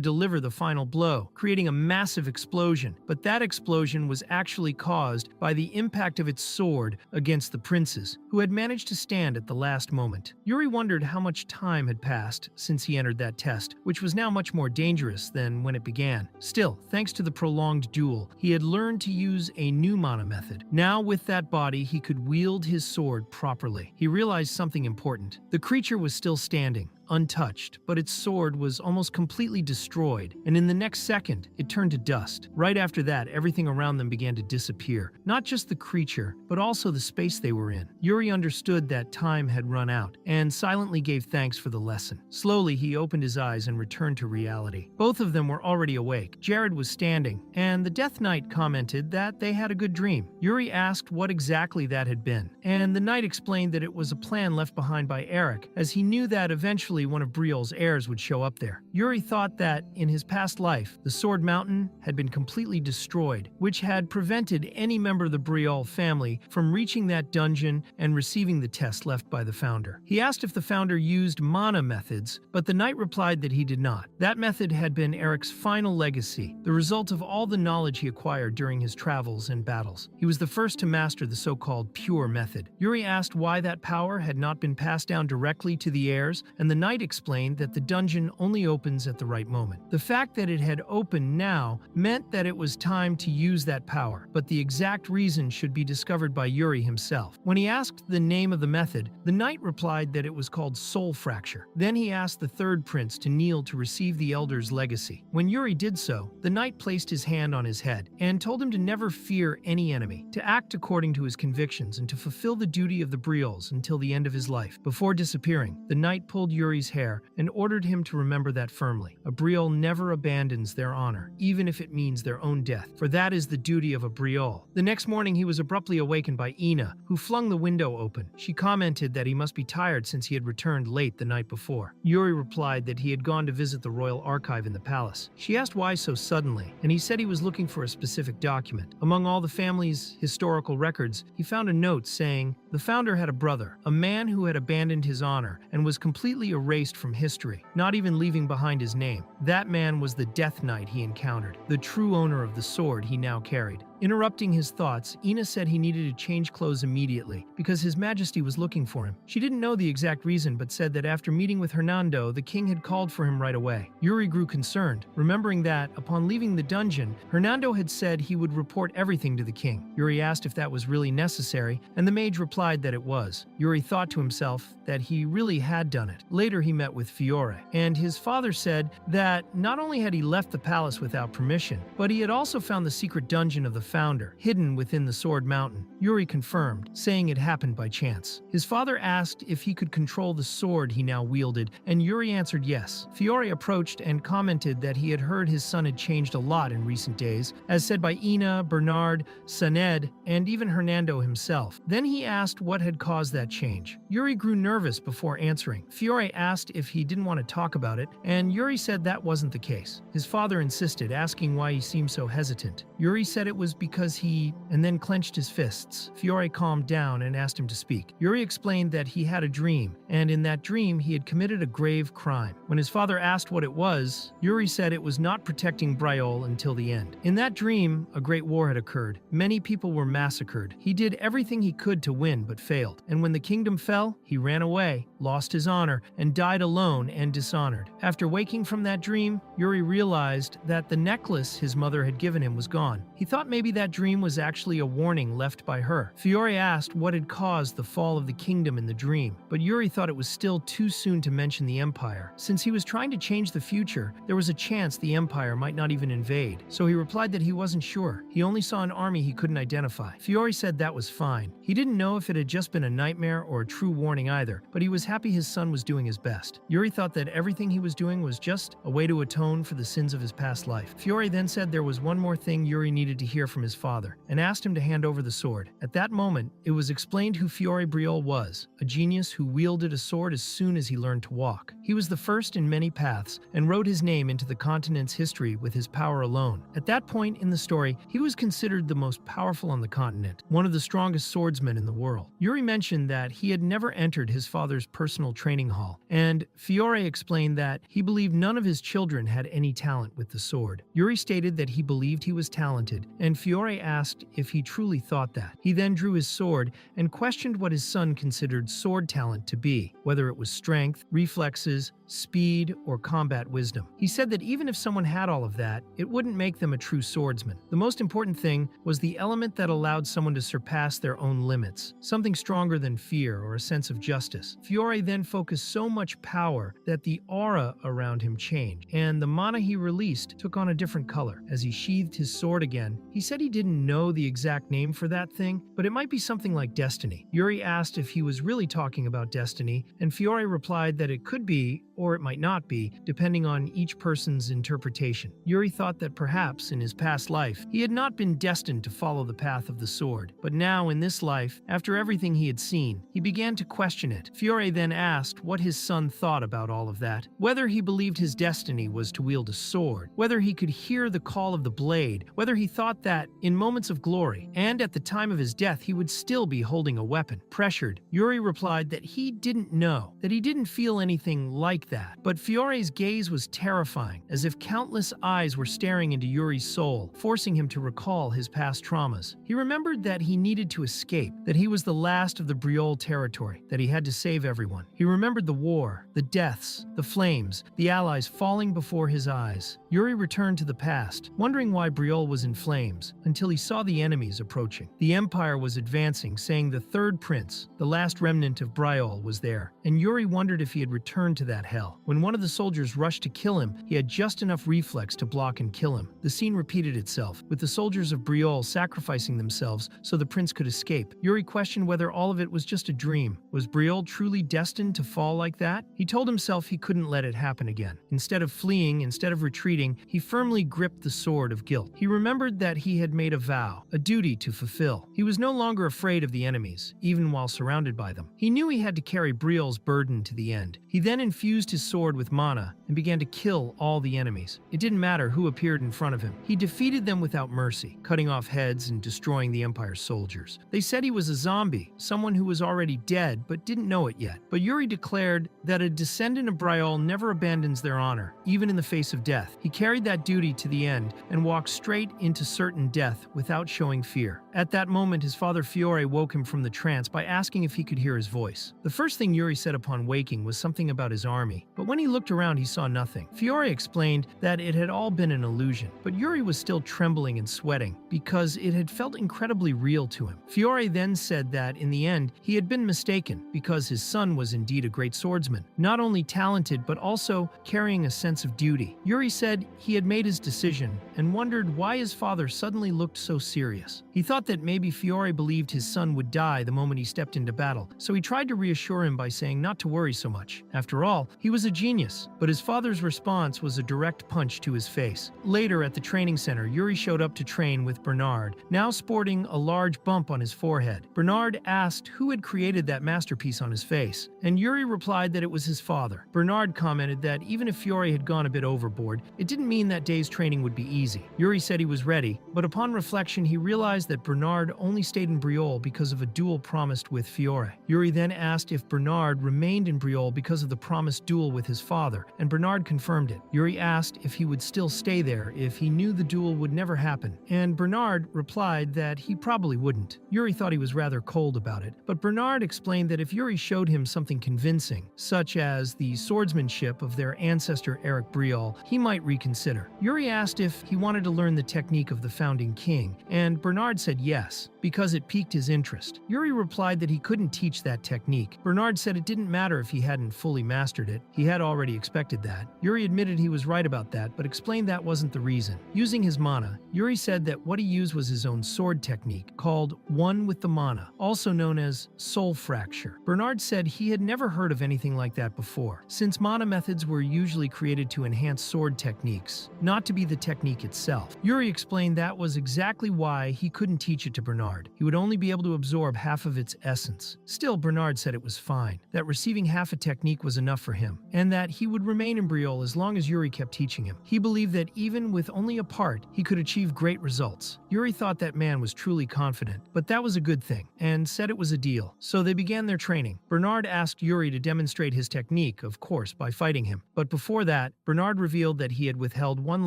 deliver the final blow, creating a massive explosion, but that explosion was actually caused by the impact of its sword against the prince's, who had managed to stand at the last moment. Yuri wondered how much time had passed since he entered that test, which was now much more dangerous than when it began. Still, thanks to the prolonged duel, he had learned to use a new mana method. Now, with that body, he could wield his sword properly. He realized something important. The creature was still standing, untouched, but its sword was almost completely destroyed, and in the next second, it turned to dust. Right after that, everything around them began to disappear. Not just the creature, but also the space they were in. Yuri understood that time had run out, and silently gave thanks for the lesson. Slowly, he opened his eyes and returned to reality. Both of them were already awake. Jared was standing, and the Death Knight commented that they had a good dream. Yuri asked what exactly that had been, and the knight explained that it was a plan left behind by Eric, as he knew that eventually one of Briol's heirs would show up there. Yuri thought that, in his past life, the Sword Mountain had been completely destroyed, which had prevented any member of the Briol family from reaching that dungeon and receiving the test left by the founder. He asked if the founder used mana methods, but the knight replied that he did not. That method had been Eric's final legacy, the result of all the knowledge he acquired during his travels and battles. He was the first to master the so-called pure method. Yuri asked why that power had not been passed down directly to the heirs, and the knight explained that the dungeon only opens at the right moment. The fact that it had opened now meant that it was time to use that power, but the exact reason should be discovered by Yuri himself. When he asked the name of the method, the knight replied that it was called Soul Fracture. Then he asked the third prince to kneel to receive the elder's legacy. When Yuri did so, the knight placed his hand on his head and told him to never fear any enemy, to act according to his convictions, and to fulfill the duty of the Briols until the end of his life. Before disappearing, the knight pulled Yuri's hair and ordered him to remember that firmly. A Briol never abandons their honor, even if it means their own death, for that is the duty of a Briol. The next morning, he was abruptly awakened by Ina, who flung the window open. She commented that he must be tired since he had returned late the night before. Yuri replied that he had gone to visit the royal archive in the palace. She asked why so suddenly, and he said he was looking for a specific document. Among all the family's historical records, he found a note saying, "The founder had a brother, a man who had abandoned his honor and was completely erased from history, not even leaving behind his name. That man was the Death Knight he encountered, the true owner of the sword he now carried." Interrupting his thoughts, Ina said he needed to change clothes immediately because His Majesty was looking for him. She didn't know the exact reason, but said that after meeting with Hernando, the king had called for him right away. Yuri grew concerned, remembering that, upon leaving the dungeon, Hernando had said he would report everything to the king. Yuri asked if that was really necessary, and the mage replied that it was. Yuri thought to himself that he really had done it. Later, he met with Fiore, and his father said that not only had he left the palace without permission, but he had also found the secret dungeon of the founder, hidden within the Sword Mountain. Yuri confirmed, saying it happened by chance. His father asked if he could control the sword he now wielded, and Yuri answered yes. Fiore approached and commented that he had heard his son had changed a lot in recent days, as said by Ina, Bernard, Saned, and even Hernando himself. Then he asked what had caused that change. Yuri grew nervous before answering. Fiore asked if he didn't want to talk about it, and Yuri said that wasn't the case. His father insisted, asking why he seemed so hesitant. Yuri said it was because he, and then clenched his fists. Fiore calmed down and asked him to speak. Yuri explained that he had a dream, and in that dream he had committed a grave crime. When his father asked what it was, Yuri said it was not protecting Briol until the end. In that dream, a great war had occurred. Many people were massacred. He did everything he could to win, but failed. And when the kingdom fell, he ran away, lost his honor, and died alone and dishonored. After waking from that dream, Yuri realized that the necklace his mother had given him was gone. He thought maybe that dream was actually a warning left by her. Fiore asked what had caused the fall of the kingdom in the dream, but Yuri thought it was still too soon to mention the Empire. Since he was trying to change the future, there was a chance the Empire might not even invade, so he replied that he wasn't sure. He only saw an army he couldn't identify. Fiore said that was fine. He didn't know if it had just been a nightmare or a true warning either, but he was happy his son was doing his best. Yuri thought that everything he was doing was just a way to atone for the sins of his past life. Fiore then said there was one more thing Yuri needed to hear from his father, and asked him to hand over the sword. At that moment, it was explained who Fiore Briol was, a genius who wielded a sword as soon as he learned to walk. He was the first in many paths, and wrote his name into the continent's history with his power alone. At that point in the story, he was considered the most powerful on the continent, one of the strongest swordsmen in the world. Yuri mentioned that he had never entered his father's personal training hall, and Fiore explained that he believed none of his children had any talent with the sword. Yuri stated that he believed he was talented, and Fiore asked if he truly thought that. He then drew his sword and questioned what his son considered sword talent to be, whether it was strength, reflexes, speed, or combat wisdom. He said that even if someone had all of that, it wouldn't make them a true swordsman. The most important thing was the element that allowed someone to surpass their own limits, something stronger than fear or a sense of justice. Fiore then focused so much power that the aura around him changed, and the mana he released took on a different color. As he sheathed his sword again, he said he didn't know the exact name for that thing, but it might be something like destiny. Yuri asked if he was really talking about destiny, and Fiore replied that it could be, or it might not be, depending on each person's interpretation. Yuri thought that perhaps, in his past life, he had not been destined to follow the path of the sword. But now, in this life, after everything he had seen, he began to question it. Fiore then asked what his son thought about all of that, whether he believed his destiny was to wield a sword, whether he could hear the call of the blade, whether he thought that, in moments of glory, and at the time of his death, he would still be holding a weapon. Pressured, Yuri replied that he didn't know, that he didn't feel anything like that. But Fiore's gaze was terrifying, as if countless eyes were staring into Yuri's soul, forcing him to recall his past traumas. He remembered that he needed to escape, that he was the last of the Briol territory, that he had to save everyone. He remembered the war, the deaths, the flames, the allies falling before his eyes. Yuri returned to the past, wondering why Briol was in flames, until he saw the enemies approaching. The Empire was advancing, saying the third prince, the last remnant of Briol, was there, and Yuri wondered if he had returned to that hell. When one of the soldiers rushed to kill him, he had just enough reflex to block and kill him. The scene repeated itself, with the soldiers of Briol sacrificing themselves so the prince could escape. Yuri questioned whether all of it was just a dream. Was Briol truly destined to fall like that? He told himself he couldn't let it happen again. Instead of fleeing, instead of retreating, he firmly gripped the sword of guilt. He remembered that he had made a vow, a duty to fulfill. He was no longer afraid of the enemies, even while surrounded by them. He knew he had to carry Briol's burden to the end. He then infused his sword with mana and began to kill all the enemies. It didn't matter who appeared in front of him. He defeated them without mercy, cutting off heads and destroying the Empire's soldiers. They said he was a zombie, someone who was already dead but didn't know it yet. But Yuri declared that a descendant of Briol never abandons their honor, even in the face of death. He carried that duty to the end and walked straight into certain death without showing fear. At that moment, his father Fiore woke him from the trance by asking if he could hear his voice. The first thing Yuri said upon waking was something about his army, but when he looked around, he saw nothing. Fiore explained that it had all been an illusion, but Yuri was still trembling and sweating because it had felt incredibly real to him. Fiore then said that, in the end, he had been mistaken because his son was indeed a great swordsman, not only talented but also carrying a sense of duty. Yuri said he had made his decision and wondered why his father suddenly looked so serious. He thought that maybe Fiore believed his son would die the moment he stepped into battle, so he tried to reassure him by saying not to worry so much. After all, he was a genius, but his father's response was a direct punch to his face. Later at the training center, Yuri showed up to train with Bernard, now sporting a large bump on his forehead. Bernard asked who had created that masterpiece on his face, and Yuri replied that it was his father. Bernard commented that even if Fiore had gone a bit overboard, it didn't mean that day's training would be easy. Yuri said he was ready, but upon reflection he realized that Bernard only stayed in Briol because of a duel promised with Fiore. Yuri then asked if Bernard remained in Briol because of the promise promised duel with his father, and Bernard confirmed it. Yuri asked if he would still stay there if he knew the duel would never happen, and Bernard replied that he probably wouldn't. Yuri thought he was rather cold about it, but Bernard explained that if Yuri showed him something convincing, such as the swordsmanship of their ancestor Eric Briol, he might reconsider. Yuri asked if he wanted to learn the technique of the founding king, and Bernard said yes, because it piqued his interest. Yuri replied that he couldn't teach that technique. Bernard said it didn't matter if he hadn't fully mastered it. He had already expected that. Yuri admitted he was right about that, but explained that wasn't the reason. Using his mana, Yuri said that what he used was his own sword technique, called One with the Mana, also known as Soul Fracture. Bernard said he had never heard of anything like that before, since mana methods were usually created to enhance sword techniques, not to be the technique itself. Yuri explained that was exactly why he couldn't teach it to Bernard. He would only be able to absorb half of its essence. Still, Bernard said it was fine, that receiving half a technique was enough for him, and that he would remain in Briol as long as Yuri kept teaching him. He believed that even with only a part, he could achieve great results. Yuri thought that man was truly confident, but that was a good thing, and said it was a deal. So they began their training. Bernard asked Yuri to demonstrate his technique, of course, by fighting him. But before that, Bernard revealed that he had withheld one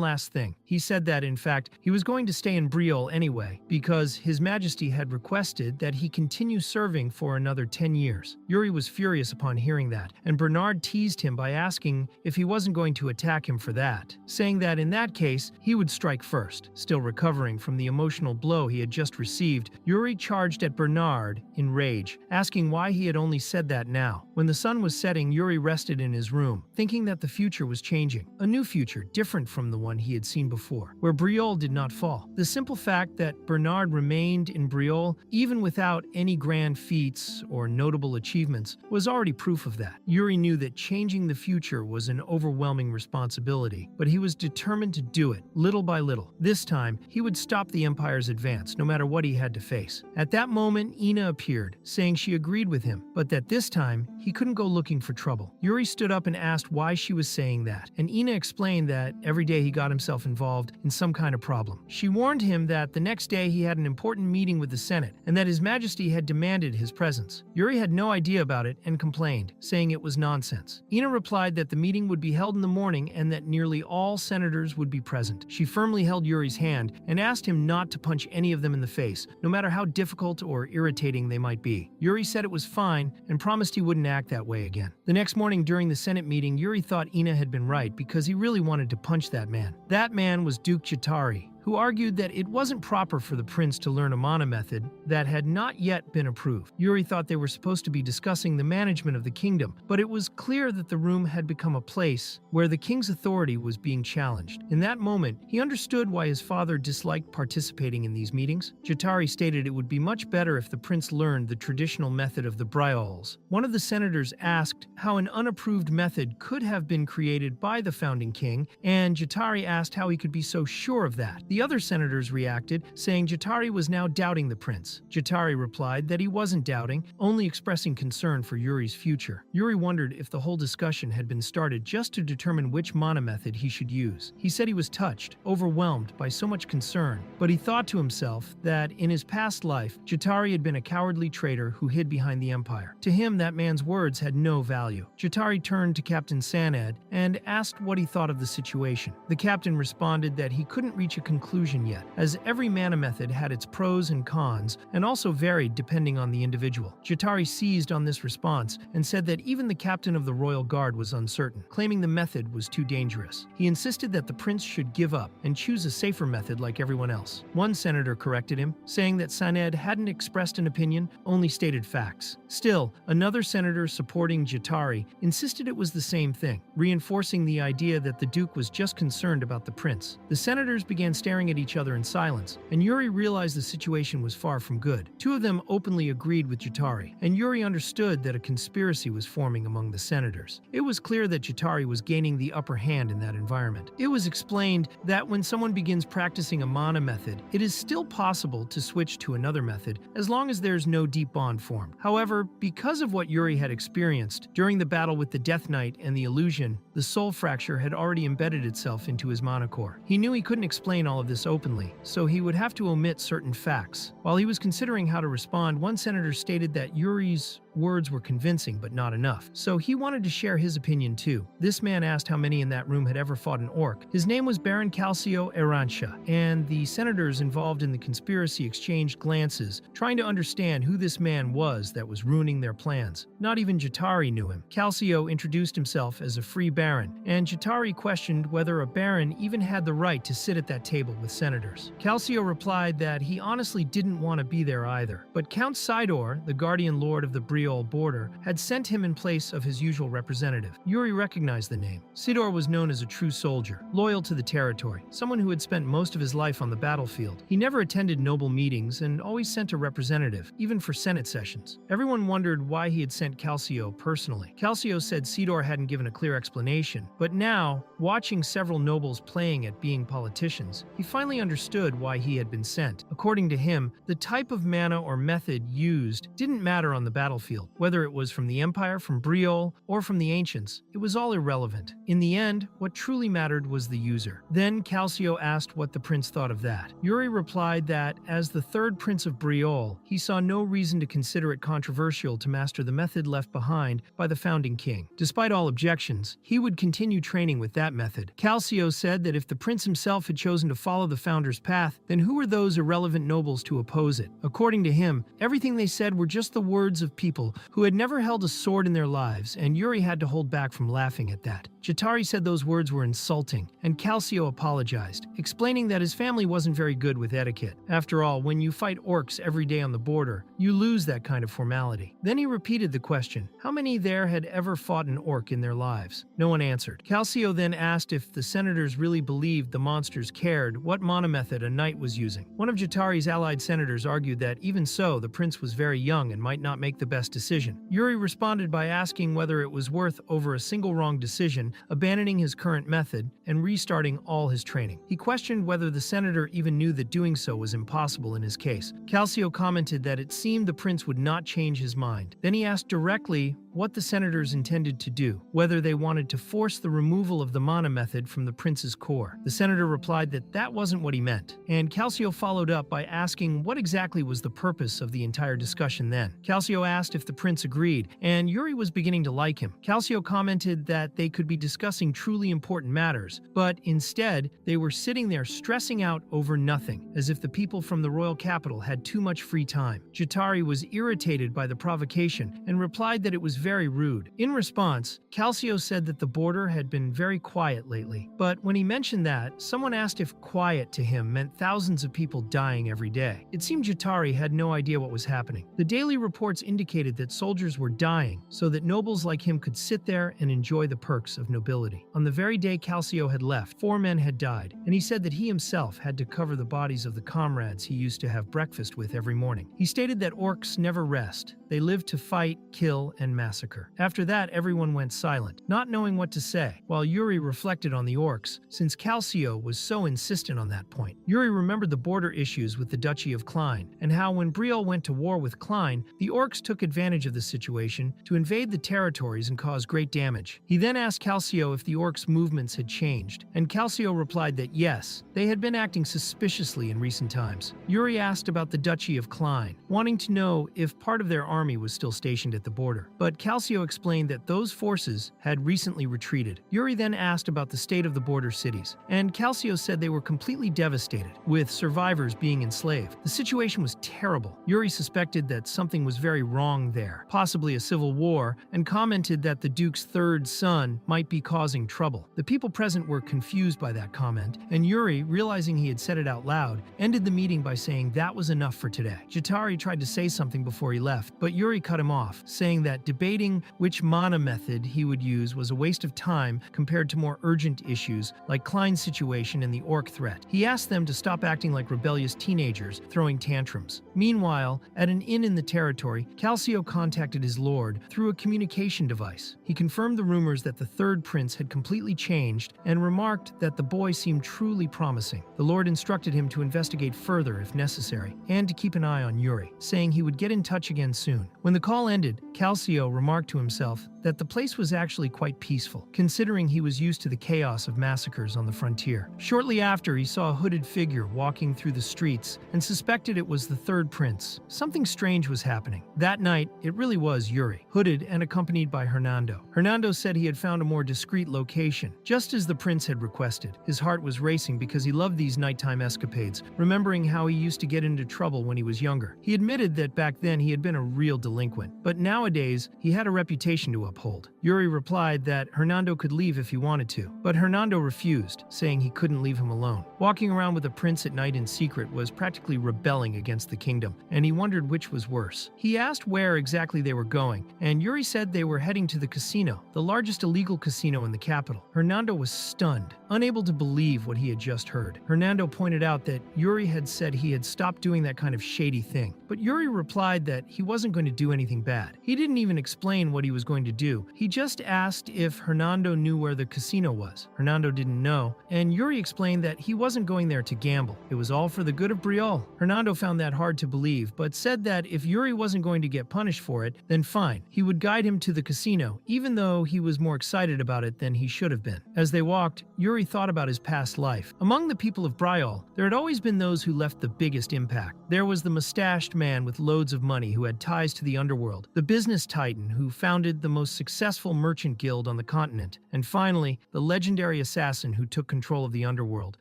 last thing. He said that, in fact, he was going to stay in Briol anyway, because His Majesty had requested that he continue serving for another 10 years. Yuri was furious upon hearing that, and Bernard teased him by asking if he wasn't going to attack him for that, saying that in that case, he would strike first. Still recovering from the emotional blow he had just received, Yuri charged at Bernard in rage, asking why he had only said that now. When the sun was setting, Yuri rested in his room, thinking that the future was changing. A new future, different from the one he had seen before, where Briol did not fall. The simple fact that Bernard remained in Briol, even without any grand feats or notable achievements, was already proof of that. Yuri knew that changing the future was an overwhelming responsibility, but he was determined to do it, little by little. This time, he would stop the Empire's advance, no matter what he had to face. At that moment, Ina appeared, saying she agreed with him, but that this time, he couldn't go looking for trouble. Yuri stood up and asked why she was saying that, and Ina explained that every day he got himself involved in some kind of problem. She warned him that the next day he had an important meeting with the Senate, and that His Majesty had demanded his presence. Yuri had no idea about it and complained, saying it was nonsense. Ina replied that the meeting would be held in the morning and that nearly all senators would be present. She firmly held Yuri's hand and asked him not to punch any of them in the face, no matter how difficult or irritating they might be. Yuri said it was fine and promised he wouldn't act that way again. The next morning during the Senate meeting, Yuri thought Ina had been right because he really wanted to punch that man. That man was Duke Chitari, who argued that it wasn't proper for the prince to learn a mana method that had not yet been approved. Yuri thought they were supposed to be discussing the management of the kingdom, but it was clear that the room had become a place where the king's authority was being challenged. In that moment, he understood why his father disliked participating in these meetings. Chitari stated it would be much better if the prince learned the traditional method of the Briols. One of the senators asked how an unapproved method could have been created by the founding king, and Chitari asked how he could be so sure of that. The other senators reacted, saying Chitari was now doubting the prince. Chitari replied that he wasn't doubting, only expressing concern for Yuri's future. Yuri wondered if the whole discussion had been started just to determine which mana method he should use. He said he was touched, overwhelmed by so much concern, but he thought to himself that in his past life, Chitari had been a cowardly traitor who hid behind the empire. To him, that man's words had no value. Chitari turned to Captain Sanad and asked what he thought of the situation. The captain responded that he couldn't reach a conclusion yet, as every mana method had its pros and cons and also varied depending on the individual. Chitari seized on this response and said that even the captain of the royal guard was uncertain, claiming the method was too dangerous. He insisted that the prince should give up and choose a safer method like everyone else. One senator corrected him, saying that Sanad hadn't expressed an opinion, only stated facts. Still, another senator supporting Chitari insisted it was the same thing, reinforcing the idea that the duke was just concerned about the prince. The senators began staring at each other in silence, and Yuri realized the situation was far from good. Two of them openly agreed with Chitari, and Yuri understood that a conspiracy was forming among the senators. It was clear that Chitari was gaining the upper hand in that environment. It was explained that when someone begins practicing a mana method, it is still possible to switch to another method as long as there's no deep bond formed. However, because of what Yuri had experienced during the battle with the Death Knight and the illusion, the soul fracture had already embedded itself into his mana core. He knew he couldn't explain all of this openly, so he would have to omit certain facts. While he was considering how to respond, one senator stated that Yuri's words were convincing but not enough, so he wanted to share his opinion too. This man asked how many in that room had ever fought an orc. His name was Baron Calcio Arancia, and the senators involved in the conspiracy exchanged glances, trying to understand who this man was that was ruining their plans. Not even Jatari knew him. Calcio introduced himself as a free baron, and Jatari questioned whether a baron even had the right to sit at that table with senators. Calcio replied that he honestly didn't want to be there either, but Count Sidor, the guardian lord of the Betrayal border, had sent him in place of his usual representative. Yuri recognized the name. Sidor was known as a true soldier, loyal to the territory, someone who had spent most of his life on the battlefield. He never attended noble meetings and always sent a representative, even for Senate sessions. Everyone wondered why he had sent Calcio personally. Calcio said Sidor hadn't given a clear explanation, but now, watching several nobles playing at being politicians, he finally understood why he had been sent. According to him, the type of mana or method used didn't matter on the battlefield. Whether it was from the Empire, from Betrayal, or from the Ancients, it was all irrelevant. In the end, what truly mattered was the user. Then Calcio asked what the prince thought of that. Yuri replied that, as the third prince of Betrayal, he saw no reason to consider it controversial to master the method left behind by the founding king. Despite all objections, he would continue training with that method. Calcio said that if the prince himself had chosen to follow the founder's path, then who were those irrelevant nobles to oppose it? According to him, everything they said were just the words of people who had never held a sword in their lives, and Yuri had to hold back from laughing at that. Jatari said those words were insulting, and Calcio apologized, explaining that his family wasn't very good with etiquette. After all, when you fight orcs every day on the border, you lose that kind of formality. Then he repeated the question, how many there had ever fought an orc in their lives? No one answered. Calcio then asked if the senators really believed the monsters cared what mana method a knight was using. One of Jatari's allied senators argued that even so, the prince was very young and might not make the best decision. Yuri responded by asking whether it was worth, over a single wrong decision, abandoning his current method and restarting all his training. He questioned whether the senator even knew that doing so was impossible in his case. Calcio commented that it seemed the prince would not change his mind. Then he asked directly what the senators intended to do, whether they wanted to force the removal of the mana method from the prince's core. The senator replied that that wasn't what he meant, and Calcio followed up by asking what exactly was the purpose of the entire discussion then. Calcio asked if the prince agreed, and Yuri was beginning to like him. Calcio commented that they could be discussing truly important matters, but instead, they were sitting there stressing out over nothing, as if the people from the royal capital had too much free time. Jatari was irritated by the provocation and replied that it was very rude. In response, Calcio said that the border had been very quiet lately, but when he mentioned that, someone asked if quiet to him meant thousands of people dying every day. It seemed Jatari had no idea what was happening. The daily reports indicated that soldiers were dying so that nobles like him could sit there and enjoy the perks of nobility. On the very day Calcio had left, 4 men had died, and he said that he himself had to cover the bodies of the comrades he used to have breakfast with every morning. He stated that orcs never rest. They live to fight, kill, and massacre. After that, everyone went silent, not knowing what to say, while Yuri reflected on the orcs, since Calcio was so insistent on that point. Yuri remembered the border issues with the Duchy of Klein, and how when Betrayal went to war with Klein, the orcs took advantage of the situation to invade the territories and cause great damage. He then asked Calcio if the orcs' movements had changed, and Calcio replied that yes, they had been acting suspiciously in recent times. Yuri asked about the Duchy of Klein, wanting to know if part of their army was still stationed at the border, but Calcio explained that those forces had recently retreated. Yuri then asked about the state of the border cities, and Calcio said they were completely devastated, with survivors being enslaved. The situation was terrible. Yuri suspected that something was very wrong there, possibly a civil war, and commented that the Duke's third son might be causing trouble. The people present were confused by that comment, and Yuri, realizing he had said it out loud, ended the meeting by saying that was enough for today. Jatari tried to say something before he left, but Yuri cut him off, saying that debating which mana method he would use was a waste of time compared to more urgent issues like Klein's situation and the orc threat. He asked them to stop acting like rebellious teenagers throwing tantrums. Meanwhile, at an inn in the territory, Calcio contacted his lord through a communication device. He confirmed the rumors that the third prince had completely changed and remarked that the boy seemed truly promising. The lord instructed him to investigate further if necessary and to keep an eye on Yuri, saying he would get in touch again soon. When the call ended, Calcio remarked to himself that the place was actually quite peaceful, considering he was used to the chaos of massacres on the frontier. Shortly after, he saw a hooded figure walking through the streets and suspected it was the third prince. Something strange was happening. That night, it really was Yuri, hooded and accompanied by Hernando. Hernando said he had found a more discreet location, just as the prince had requested. His heart was racing because he loved these nighttime escapades, remembering how he used to get into trouble when he was younger. He admitted that back then he had been a real delinquent, but nowadays he had a reputation to uphold. Yuri replied that Hernando could leave if he wanted to, but Hernando refused, saying he couldn't leave him alone. Walking around with a prince at night in secret was practically rebelling against the kingdom, and he wondered which was worse. He asked where exactly they were going, and Yuri said they were heading to the casino, the largest illegal casino in the capital. Hernando was stunned, unable to believe what he had just heard. Hernando pointed out that Yuri had said he had stopped doing that kind of shady thing, but Yuri replied that he wasn't going to do anything bad. He didn't even explain what he was going to do. He just asked if Hernando knew where the casino was. Hernando didn't know, and Yuri explained that he wasn't going there to gamble. It was all for the good of Betrayal. Hernando found that hard to believe, but said that if Yuri wasn't going to get punished for it, then fine. He would guide him to the casino, even though he was more excited about it than he should have been. As they walked, Yuri thought about his past life. Among the people of Betrayal, there had always been those who left the biggest impact. There was the mustached man with loads of money who had ties to the underworld, the business titan who founded the most successful merchant guild on the continent, and finally, the legendary assassin who took control of the underworld,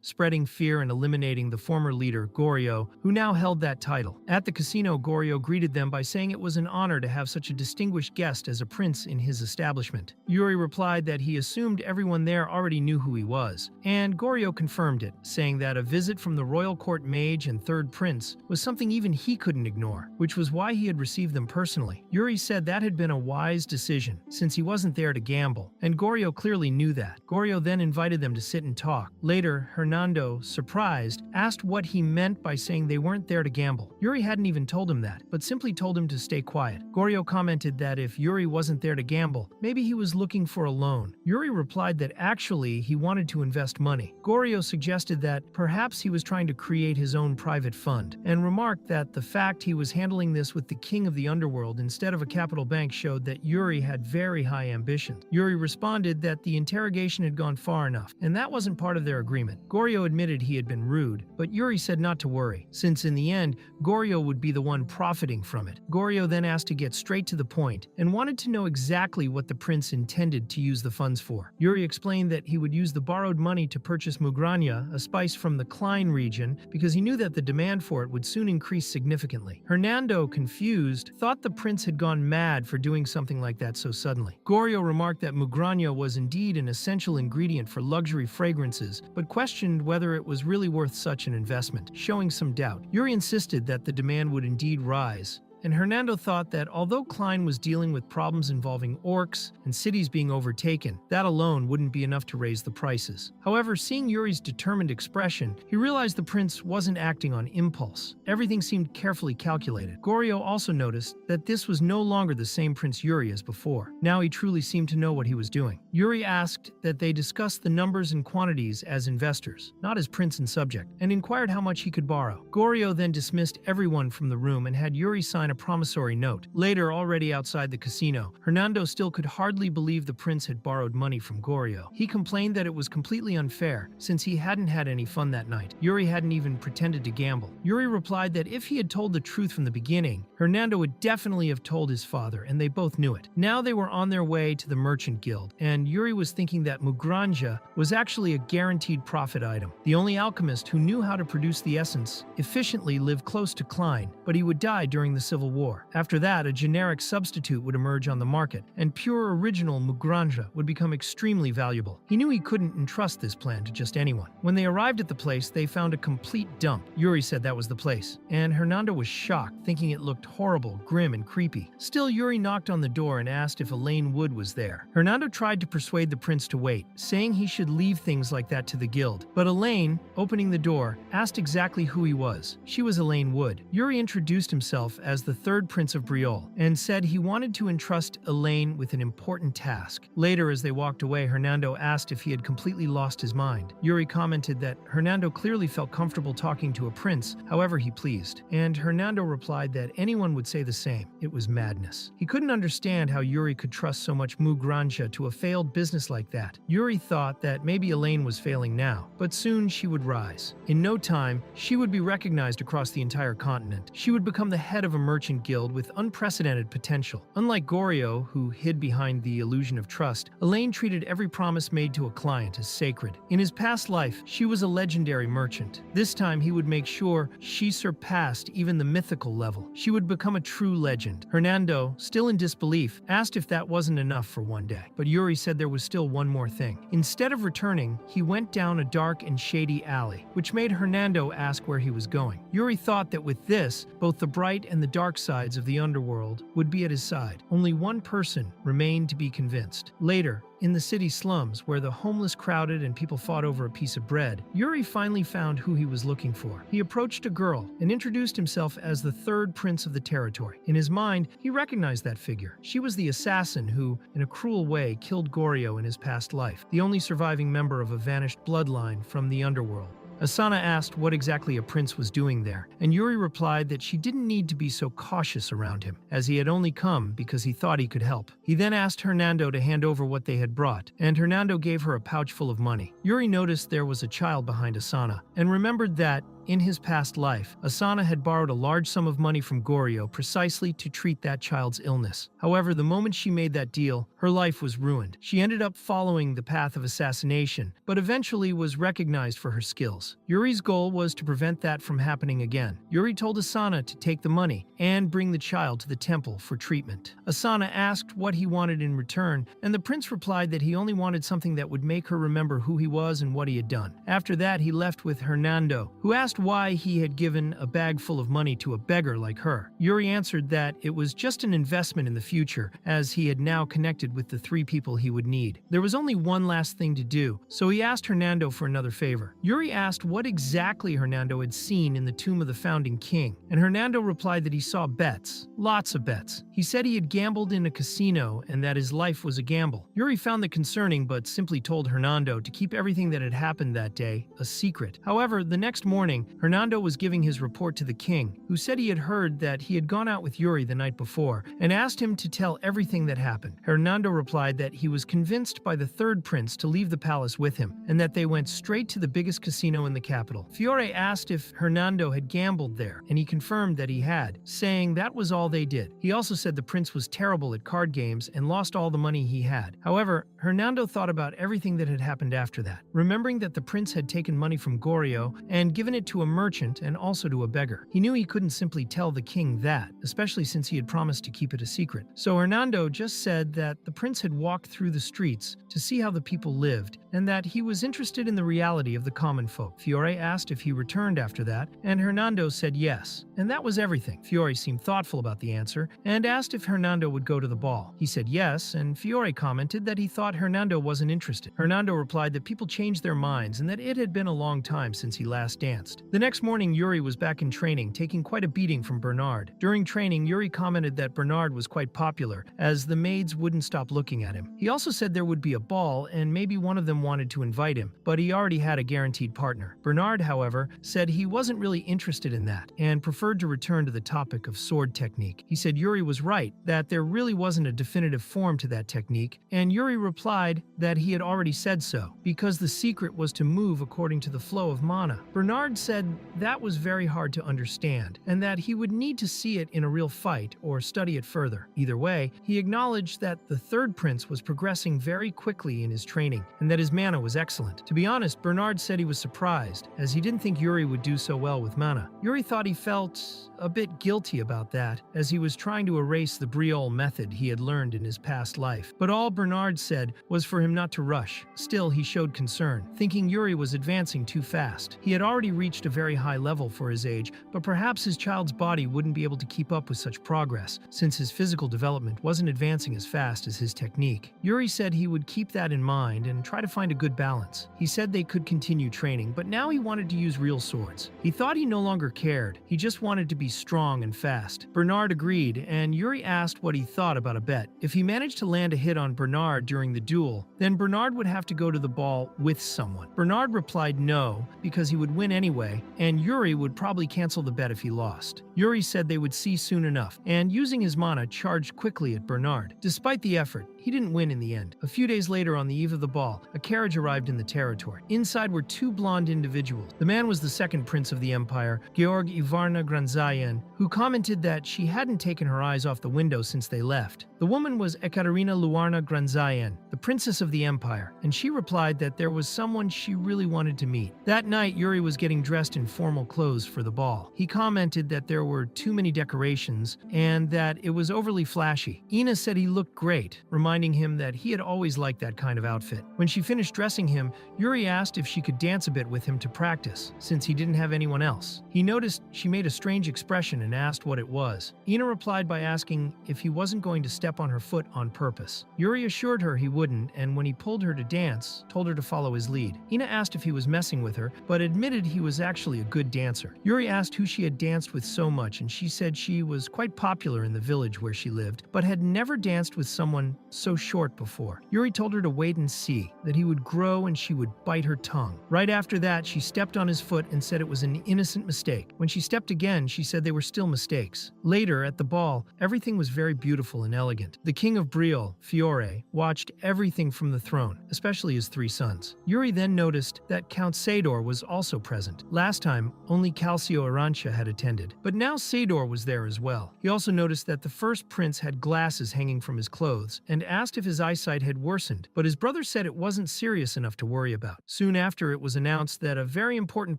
spreading fear and eliminating the former leader, Goryo, who now held that title. At the casino, Goryo greeted them by saying it was an honor to have such a distinguished guest as a prince in his establishment. Yuri replied that he assumed everyone there already knew who he was, and Goryo confirmed it, saying that a visit from the royal court mage and third prince was something even he couldn't ignore, which was why he had received them personally. Yuri said that had been a wise decision, since he wasn't there to gamble, and Goryo clearly knew that. Goryo then invited them to sit and talk. Later, Hernando, surprised, asked what he meant by saying they weren't there to gamble. Yuri hadn't even told him that, but simply told him to stay quiet. Goryo commented that if Yuri wasn't there to gamble, maybe he was looking for a loan. Yuri replied that actually he wanted to invest money. Goryo suggested that perhaps he was trying to create his own private fund, and remarked that the fact he was handling this with the king of the underworld instead of a capital bank showed that Yuri had very high ambitions. Yuri responded that the interrogation had gone far enough, and that wasn't part of their agreement. Goryo admitted he had been rude, but Yuri said not to worry, since in the end, Goryo would be the one profiting from it. Goryo then asked to get straight to the point, and wanted to know exactly what the prince intended to use the funds for. Yuri explained that he would use the borrowed money to purchase mugrania, a spice from the Klein region, because he knew that the demand for it would soon increase significantly. Hernando, confused, thought the prince had gone mad for doing something like that so suddenly. Goryo remarked that mugrania was indeed an essential ingredient for luxury fragrances, but questioned whether it was really worth such an investment, showing some doubt. Yuri insisted that the demand would indeed rise, and Hernando thought that although Klein was dealing with problems involving orcs and cities being overtaken, that alone wouldn't be enough to raise the prices. However, seeing Yuri's determined expression, he realized the prince wasn't acting on impulse. Everything seemed carefully calculated. Goryo also noticed that this was no longer the same Prince Yuri as before. Now he truly seemed to know what he was doing. Yuri asked that they discuss the numbers and quantities as investors, not as prince and subject, and inquired how much he could borrow. Goryo then dismissed everyone from the room and had Yuri sign a promissory note. Later, already outside the casino, Hernando still could hardly believe the prince had borrowed money from Goryo. He complained that it was completely unfair, since he hadn't had any fun that night. Yuri hadn't even pretended to gamble. Yuri replied that if he had told the truth from the beginning, Hernando would definitely have told his father, and they both knew it. Now they were on their way to the merchant guild, and Yuri was thinking that mugranja was actually a guaranteed profit item. The only alchemist who knew how to produce the essence efficiently lived close to Klein, but he would die during the Civil War. After that, a generic substitute would emerge on the market, and pure original mugranja would become extremely valuable. He knew he couldn't entrust this plan to just anyone. When they arrived at the place, they found a complete dump. Yuri said that was the place, and Hernando was shocked, thinking it looked horrible, grim, and creepy. Still, Yuri knocked on the door and asked if Elaine Wood was there. Hernando tried to persuade the prince to wait, saying he should leave things like that to the guild. But Elaine, opening the door, asked exactly who he was. She was Elaine Wood. Yuri introduced himself as the third prince of Betrayal, and said he wanted to entrust Elaine with an important task. Later, as they walked away, Hernando asked if he had completely lost his mind. Yuri commented that Hernando clearly felt comfortable talking to a prince, however he pleased, and Hernando replied that anyone would say the same. It was madness. He couldn't understand how Yuri could trust so much mugranja to a failed business like that. Yuri thought that maybe Elaine was failing now, but soon she would rise. In no time, she would be recognized across the entire continent. She would become the head of a merchant guild with unprecedented potential. Unlike Goryo, who hid behind the illusion of trust, Elaine treated every promise made to a client as sacred. In his past life, she was a legendary merchant. This time, he would make sure she surpassed even the mythical level. She would become a true legend. Hernando, still in disbelief, asked if that wasn't enough for one day. But Yuri said there was still one more thing. Instead of returning, he went down a dark and shady alley, which made Hernando ask where he was going. Yuri thought that with this, both the bright and the dark sides of the underworld would be at his side. Only one person remained to be convinced. Later, in the city slums, where the homeless crowded and people fought over a piece of bread, Yuri finally found who he was looking for. He approached a girl and introduced himself as the third prince of the territory. In his mind, he recognized that figure. She was the assassin who, in a cruel way, killed Goryo in his past life, the only surviving member of a vanished bloodline from the Underworld. Asana asked what exactly a prince was doing there, and Yuri replied that she didn't need to be so cautious around him, as he had only come because he thought he could help. He then asked Hernando to hand over what they had brought, and Hernando gave her a pouch full of money. Yuri noticed there was a child behind Asana, and remembered that, in his past life, Asana had borrowed a large sum of money from Goryo precisely to treat that child's illness. However, the moment she made that deal, her life was ruined. She ended up following the path of assassination, but eventually was recognized for her skills. Yuri's goal was to prevent that from happening again. Yuri told Asana to take the money and bring the child to the temple for treatment. Asana asked what he wanted in return, and the prince replied that he only wanted something that would make her remember who he was and what he had done. After that, he left with Hernando, who asked why he had given a bag full of money to a beggar like her. Yuri answered that it was just an investment in the future, as he had now connected with the three people he would need. There was only one last thing to do, so he asked Hernando for another favor. Yuri asked what exactly Hernando had seen in the tomb of the founding king, and Hernando replied that he saw bets, lots of bets. He said he had gambled in a casino and that his life was a gamble. Yuri found that concerning, but simply told Hernando to keep everything that had happened that day a secret. However, the next morning, Hernando was giving his report to the king, who said he had heard that he had gone out with Yuri the night before, and asked him to tell everything that happened. Hernando replied that he was convinced by the third prince to leave the palace with him, and that they went straight to the biggest casino in the capital. Fiore asked if Hernando had gambled there, and he confirmed that he had, saying that was all they did. He also said the prince was terrible at card games and lost all the money he had. However, Hernando thought about everything that had happened after that, remembering that the prince had taken money from Goryo and given it to a merchant and also to a beggar. He knew he couldn't simply tell the king that, especially since he had promised to keep it a secret. So Hernando just said that the prince had walked through the streets to see how the people lived, and that he was interested in the reality of the common folk. Fiore asked if he returned after that, and Hernando said yes. And that was everything. Fiore seemed thoughtful about the answer, and asked if Hernando would go to the ball. He said yes, and Fiore commented that he thought Hernando wasn't interested. Hernando replied that people changed their minds and that it had been a long time since he last danced. The next morning, Yuri was back in training, taking quite a beating from Bernard. During training, Yuri commented that Bernard was quite popular, as the maids wouldn't stop looking at him. He also said there would be a ball, and maybe one of them wanted to invite him, but he already had a guaranteed partner. Bernard, however, said he wasn't really interested in that, and preferred to return to the topic of sword technique. He said Yuri was right, that there really wasn't a definitive form to that technique, and Yuri replied that he had already said so, because the secret was to move according to the flow of mana. Bernard said that was very hard to understand, and that he would need to see it in a real fight or study it further. Either way, he acknowledged that the third prince was progressing very quickly in his training, and that his mana was excellent. To be honest, Bernard said he was surprised, as he didn't think Yuri would do so well with mana. Yuri thought he felt a bit guilty about that, as he was trying to erase the Betrayal method he had learned in his past life. But all Bernard said was for him not to rush. Still, he showed concern, thinking Yuri was advancing too fast. He had already reached a very high level for his age, but perhaps his child's body wouldn't be able to keep up with such progress, since his physical development wasn't advancing as fast as his technique. Yuri said he would keep that in mind and try to find a good balance. He said they could continue training, but now he wanted to use real swords. He thought he no longer cared. He just wanted to be strong and fast. Bernard agreed, and Yuri asked what he thought about a bet. If he managed to land a hit on Bernard during the duel, then Bernard would have to go to the ball with someone. Bernard replied no, because he would win anyway, and Yuri would probably cancel the bet if he lost. Yuri said they would see soon enough, and using his mana, charged quickly at Bernard. Despite the effort, he didn't win in the end. A few days later, on the eve of the ball, a carriage arrived in the territory. Inside were two blonde individuals. The man was the second prince of the empire, Georg Ivarna Granzayan, who commented that she hadn't taken her eyes off the window since they left. The woman was Ekaterina Luarna Granzayan, the princess of the empire, and she replied that there was someone she really wanted to meet. That night, Yuri was getting dressed in formal clothes for the ball. He commented that there were too many decorations and that it was overly flashy. Ina said he looked great, reminding him that he had always liked that kind of outfit. When she finished dressing him, Yuri asked if she could dance a bit with him to practice, since he didn't have anyone else. He noticed she made a strange expression and asked what it was. Ina replied by asking if he wasn't going to step on her foot on purpose. Yuri assured her he wouldn't, and when he pulled her to dance, told her to follow his lead. Ina asked if he was messing with her, but admitted he was actually a good dancer. Yuri asked who she had danced with so much, and she said she was quite popular in the village where she lived, but had never danced with someone so short before. Yuri told her to wait and see, that he would grow and she would bite her tongue. Right after that, she stepped on his foot and said it was an innocent mistake. When she stepped again, she said they were still mistakes. Later, at the ball, everything was very beautiful and elegant. The king of Betrayal, Fiore, watched everything from the throne, especially his three sons. Yuri then noticed that Count Sador was also present. Last time, only Calcio Arancia had attended, but now Sador was there as well. He also noticed that the first prince had glasses hanging from his clothes and asked if his eyesight had worsened, but his brother said it wasn't serious enough to worry about. Soon after, it was announced that a very important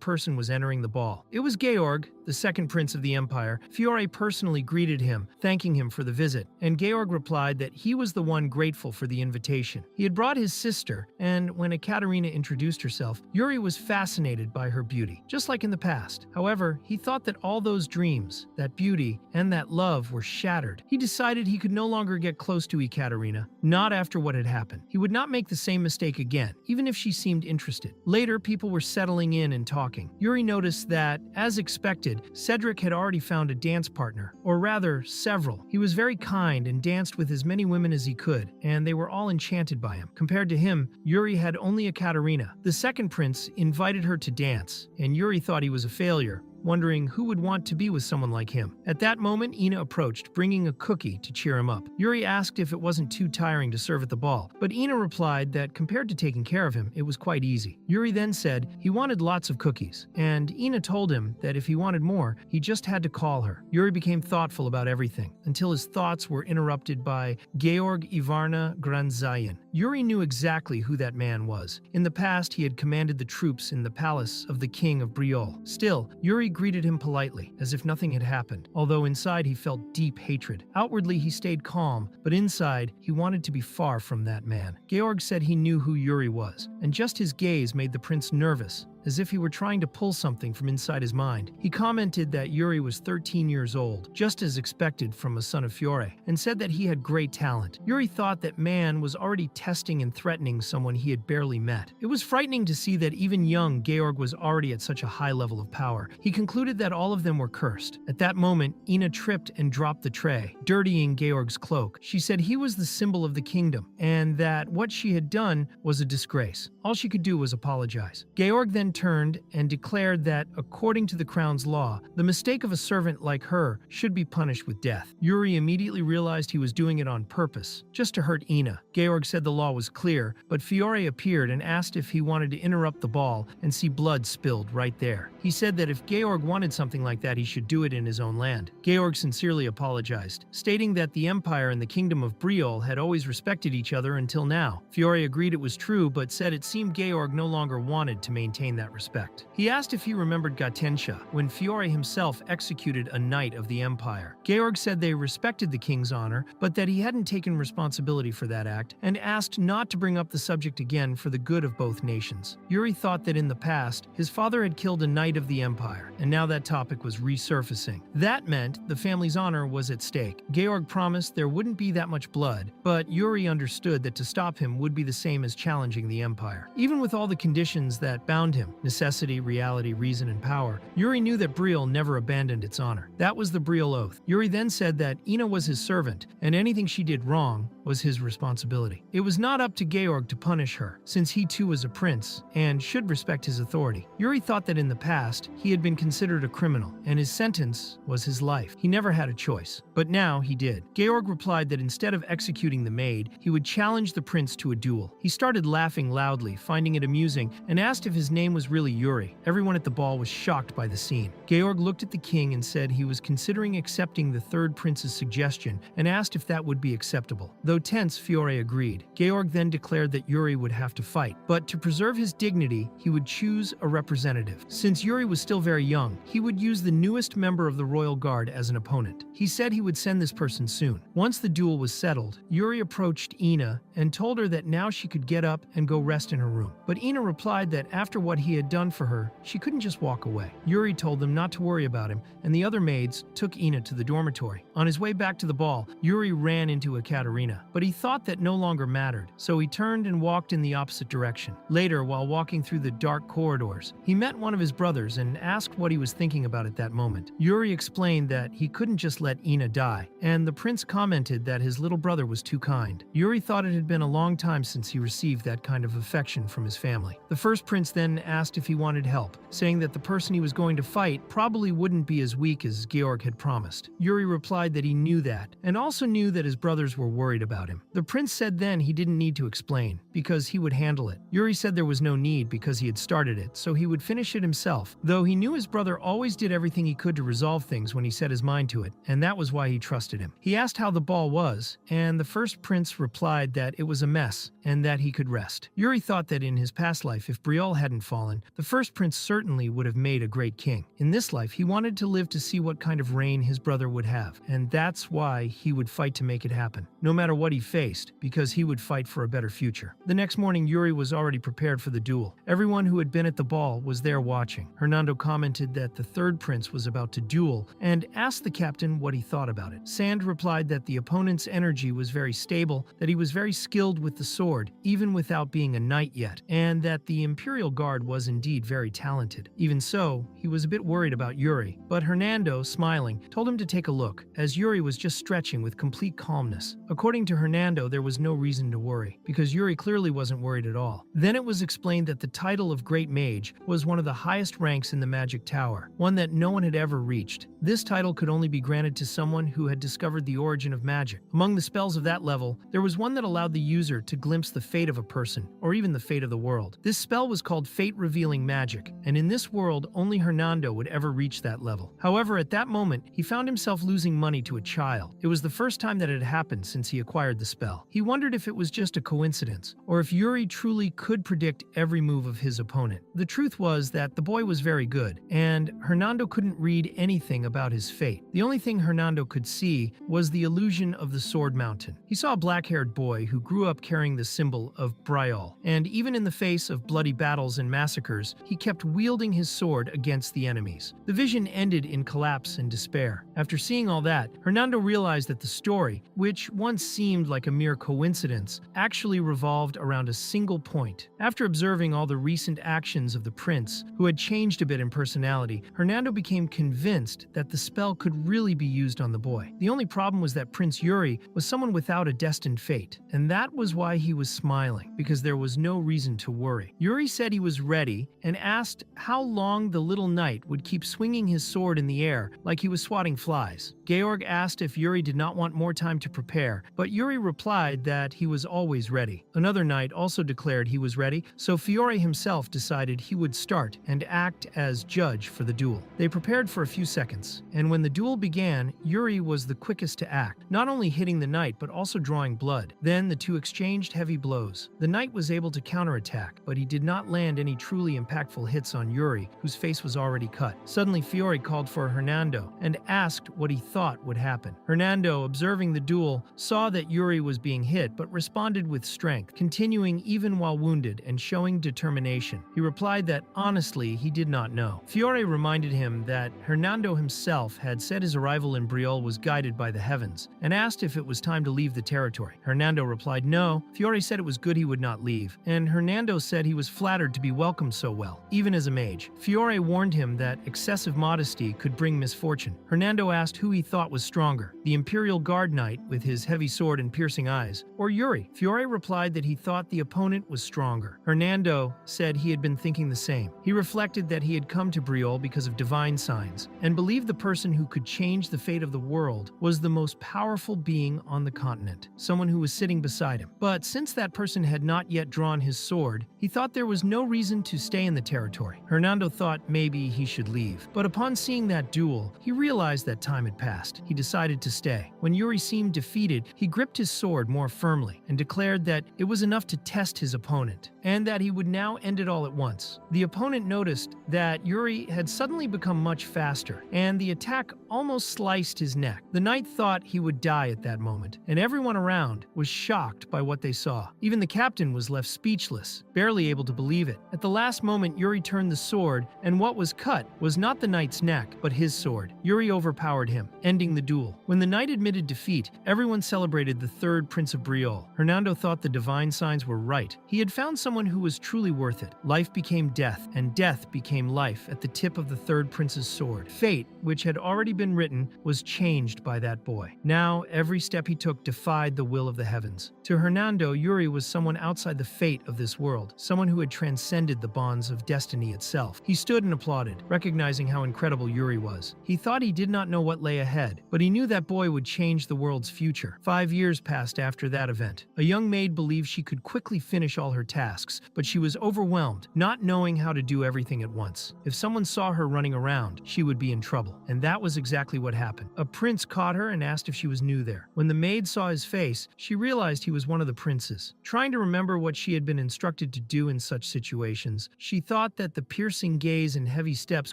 person was entering the ball. It was Georg, the second prince of the empire. Fiore personally greeted him, thanking him for the visit, and Georg replied that he was the one grateful for the invitation. He had brought his sister, and when Ekaterina introduced herself, Yuri was fascinated by her beauty, just like in the past. However, he thought that all those dreams, that beauty, and that love were shattered. He decided he could no longer get close to Ekaterina, not after what had happened. He would not make the same mistake again, even if she seemed interested. Later, people were settling in and talking. Yuri noticed that, as expected, Cedric had already found a dance partner, or rather, several. He was very kind and danced with as many women as he could, and they were all enchanted by him. Compared to him, Yuri had only Ekaterina. The second prince invited her to dance, and Yuri thought he was a failure, wondering who would want to be with someone like him. At that moment, Ina approached, bringing a cookie to cheer him up. Yuri asked if it wasn't too tiring to serve at the ball, but Ina replied that compared to taking care of him, it was quite easy. Yuri then said he wanted lots of cookies, and Ina told him that if he wanted more, he just had to call her. Yuri became thoughtful about everything, until his thoughts were interrupted by Georg Ivarna Granzayan. Yuri knew exactly who that man was. In the past, he had commanded the troops in the palace of the king of Betrayal. Still, Yuri greeted him politely, as if nothing had happened, although inside he felt deep hatred. Outwardly, he stayed calm, but inside, he wanted to be far from that man. Georg said he knew who Yuri was, and just his gaze made the prince nervous, as if he were trying to pull something from inside his mind. He commented that Yuri was 13 years old, just as expected from a son of Fiore, and said that he had great talent. Yuri thought that man was already testing and threatening someone he had barely met. It was frightening to see that even young Georg was already at such a high level of power. He concluded that all of them were cursed. At that moment, Ina tripped and dropped the tray, dirtying Georg's cloak. She said he was the symbol of the kingdom, and that what she had done was a disgrace. All she could do was apologize. Georg then turned and declared that, according to the crown's law, the mistake of a servant like her should be punished with death. Yuri immediately realized he was doing it on purpose, just to hurt Ina. Georg said the law was clear, but Fiore appeared and asked if he wanted to interrupt the ball and see blood spilled right there. He said that if Georg wanted something like that, he should do it in his own land. Georg sincerely apologized, stating that the Empire and the Kingdom of Betrayal had always respected each other until now. Fiore agreed it was true, but said it seemed Georg no longer wanted to maintain that respect. He asked if he remembered Gatensha, when Fiore himself executed a knight of the Empire. Georg said they respected the king's honor, but that he hadn't taken responsibility for that act, and asked not to bring up the subject again for the good of both nations. Yuri thought that in the past, his father had killed a knight of the Empire, and now that topic was resurfacing. That meant the family's honor was at stake. Georg promised there wouldn't be that much blood, but Yuri understood that to stop him would be the same as challenging the Empire. Even with all the conditions that bound him, necessity, reality, reason, and power, Yuri knew that Briel never abandoned its honor. That was the Briel oath. Yuri then said that Ina was his servant, and anything she did wrong was his responsibility. It was not up to Georg to punish her, since he too was a prince, and should respect his authority. Yuri thought that in the past, he had been considered a criminal, and his sentence was his life. He never had a choice. But now he did. Georg replied that instead of executing the maid, he would challenge the prince to a duel. He started laughing loudly, finding it amusing, and asked if his name was really Yuri. Everyone at the ball was shocked by the scene. Georg looked at the king and said he was considering accepting the third prince's suggestion, and asked if that would be acceptable. Though tense, Fiore agreed. Georg then declared that Yuri would have to fight, but to preserve his dignity, he would choose a representative. Since Yuri was still very young, he would use the newest member of the royal guard as an opponent. He said he would send this person soon. Once the duel was settled, Yuri approached Ina and told her that now she could get up and go rest in her room. But Ina replied that after what he had done for her, she couldn't just walk away. Yuri told them not to worry about him, and the other maids took Ina to the dormitory. On his way back to the ball, Yuri ran into Ekaterina, but he thought that no longer mattered, so he turned and walked in the opposite direction. Later, while walking through the dark corridors, he met one of his brothers and asked what he was thinking about at that moment. Yuri explained that he couldn't just let Ina die, and the prince commented that his little brother was too kind. Yuri thought it had been a long time since he received that kind of affection from his family. The first prince then asked if he wanted help, saying that the person he was going to fight probably wouldn't be as weak as Georg had promised. Yuri replied that he knew that, and also knew that his brothers were worried about him. The prince said then he didn't need to explain, because he would handle it. Yuri said there was no need because he had started it, so he would finish it himself, though he knew his brother always did everything he could to resolve things when he set his mind to it, and that was why he trusted him. He asked how the ball was, and the first prince replied that it was a mess, and that he could rest. Yuri thought that in his past life, if Briel hadn't fallen, the first prince certainly would have made a great king. In this life, he wanted to live to see what kind of reign his brother would have, and that's why he would fight to make it happen, no matter what he faced, because he would fight for a better future. The next morning, Yuri was already prepared for the duel. Everyone who had been at the ball was there watching. Hernando commented that the third prince was about to duel, and asked the captain what he thought about it. Sand replied that the opponent's energy was very stable, that he was very skilled with the sword, even without being a knight yet, and that the Imperial Guard was indeed very talented. Even so, he was a bit worried about Yuri, but Hernando, smiling, told him to take a look, as Yuri was just stretching with complete calmness. According to Hernando, there was no reason to worry, because Yuri clearly wasn't worried at all. Then it was explained that the title of Great Mage was one of the highest ranks in the Magic Tower, one that no one had ever reached. This title could only be granted to someone who had discovered the origin of magic. Among the spells of that level, there was one that allowed the user to glimpse the fate of a person, or even the fate of the world. This spell was called Fate-Revealing Magic, and in this world, only Hernando would ever reach that level. However, at that moment, he found himself losing money to a child. It was the first time that it had happened since he acquired the spell. He wondered if it was just a coincidence, or if Yuri truly could predict every move of his opponent. The truth was that the boy was very good, and Hernando couldn't read anything about his fate. The only thing Hernando could see was the illusion of the Sword Mountain. He saw a black-haired boy who grew up carrying the symbol of Betrayal, and even in the face of bloody battles and massacres, he kept wielding his sword against the enemies. The vision ended in collapse and despair. After seeing all that, Hernando realized that the story, which once seemed like a mere coincidence, actually revolved around a single point. After observing all the recent actions of the prince, who had changed a bit in personality, Hernando became convinced that the spell could really be used on the boy. The only problem was that Prince Yuri was someone without a destined fate, and that was why he was smiling, because there was no reason to worry. Yuri said he was ready and asked how long the little knight would keep swinging his sword in the air like he was swatting flies. Georg asked if Yuri did not want more time to prepare, but Yuri replied that he was always ready. Another knight also declared he was ready, so Fiore himself decided he would start and act as judge for the duel. They prepared for a few seconds, and when the duel began, Yuri was the quickest to act, not only hitting the knight but also drawing blood. Then the two exchanged heavy blows. The knight was able to counterattack, but he did not land any truly impactful hits on Yuri, whose face was already cut. Suddenly, Fiore called for Hernando and asked what he thought would happen. Hernando, observing the duel, saw that Yuri was being hit but responded with strength, continuing even while wounded and showing determination. He replied that honestly he did not know. Fiore reminded him that Hernando himself had said his arrival in Betrayal was guided by the heavens, and asked if it was time to leave the territory. Hernando replied no. Fiore said it was good he would not leave, and Hernando said he was flattered to be welcomed so well, even as a mage. Fiore warned him that excessive modesty could bring misfortune. Hernando asked who he thought was stronger, the Imperial Guard Knight with his heavy sword and piercing eyes, or Yuri. Fiore replied that he thought the opponent was stronger. Hernando said he had been thinking the same. He reflected that he had come to Betrayal because of divine signs, and believed the person who could change the fate of the world was the most powerful being on the continent, someone who was sitting beside him. But since that person had not yet drawn his sword, he thought there was no reason to stay in the territory. Hernando thought maybe he should leave, but upon seeing that duel, he realized that time had passed. He decided to stay. When Yuri seemed defeated, he gripped his sword more firmly and declared that it was enough to test his opponent, and that he would now end it all at once. The opponent noticed that Yuri had suddenly become much faster, and the attack almost sliced his neck. The knight thought he would die at that moment, and everyone around was shocked by what they saw. Even the captain was left speechless, barely able to believe it. At the last moment, Yuri turned the sword, and what was cut was not the knight's neck, but his sword. Yuri overpowered him, ending the duel. When the knight admitted defeat, everyone celebrated the third Prince of Betrayal. Hernando thought the divine signs were right. He had found someone who was truly worth it. Life became death, and death became life at the tip of the third prince's sword. Fate, which had already been written, was changed by that boy. Now, every step he took defied the will of the heavens. To Hernando, Yuri was someone outside the fate of this world, someone who had transcended the bonds of destiny itself. He stood and applauded, recognizing how incredible Yuri was. He thought he did not know what lay ahead, but he knew that boy would change the world's future. 5 years passed after that event. A young maid believed she could quickly finish all her tasks, but she was overwhelmed, not knowing how to do everything at once. If someone saw her running around, she would be in trouble. And that was exactly what happened. A prince caught her and asked if she was new there. When the maid saw his face, she realized he was one of the princes. Trying to remember what she had been instructed to do in such situations, she thought that the piercing gaze and heavy steps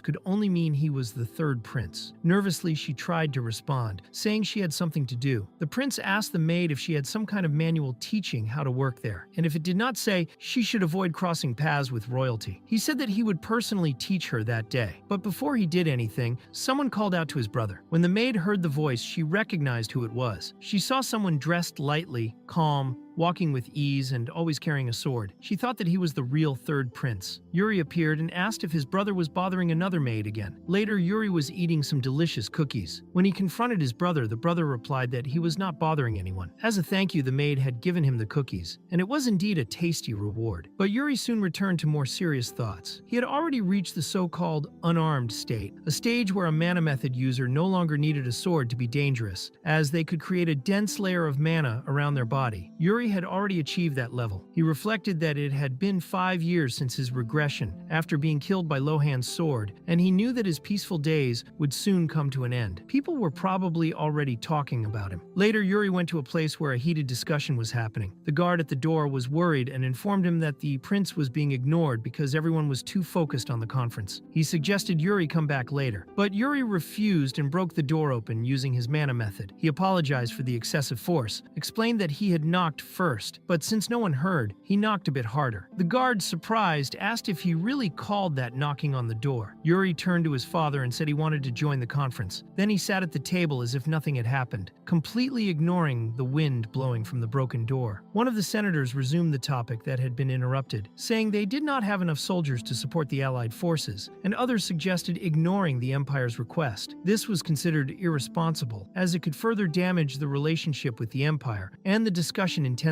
could only mean he was the third prince. Nervously, she tried to respond, saying she had something to do. The prince asked the maid if she had some kind of manual teaching how to work there, and if it did not say she should avoid crossing paths with royalty. He said that he would personally teach her that day. But before he did anything, someone called out to his brother. When the maid heard the voice, she recognized who it was. She saw someone dressed lightly, calm, walking with ease and always carrying a sword. She thought that he was the real third prince. Yuri appeared and asked if his brother was bothering another maid again. Later, Yuri was eating some delicious cookies. When he confronted his brother, the brother replied that he was not bothering anyone. As a thank you, the maid had given him the cookies, and it was indeed a tasty reward. But Yuri soon returned to more serious thoughts. He had already reached the so-called unarmed state, a stage where a mana method user no longer needed a sword to be dangerous, as they could create a dense layer of mana around their body. Yuri had already achieved that level. He reflected that it had been 5 years since his regression after being killed by Lohan's sword, and he knew that his peaceful days would soon come to an end. People were probably already talking about him. Later, Yuri went to a place where a heated discussion was happening. The guard at the door was worried and informed him that the prince was being ignored because everyone was too focused on the conference. He suggested Yuri come back later, but Yuri refused and broke the door open using his mana method. He apologized for the excessive force, explained that he had knocked first, but since no one heard, he knocked a bit harder. The guard, surprised, asked if he really called that knocking on the door. Yuri turned to his father and said he wanted to join the conference. Then he sat at the table as if nothing had happened, completely ignoring the wind blowing from the broken door. One of the senators resumed the topic that had been interrupted, saying they did not have enough soldiers to support the Allied forces, and others suggested ignoring the Empire's request. This was considered irresponsible, as it could further damage the relationship with the Empire, and the discussion intensified.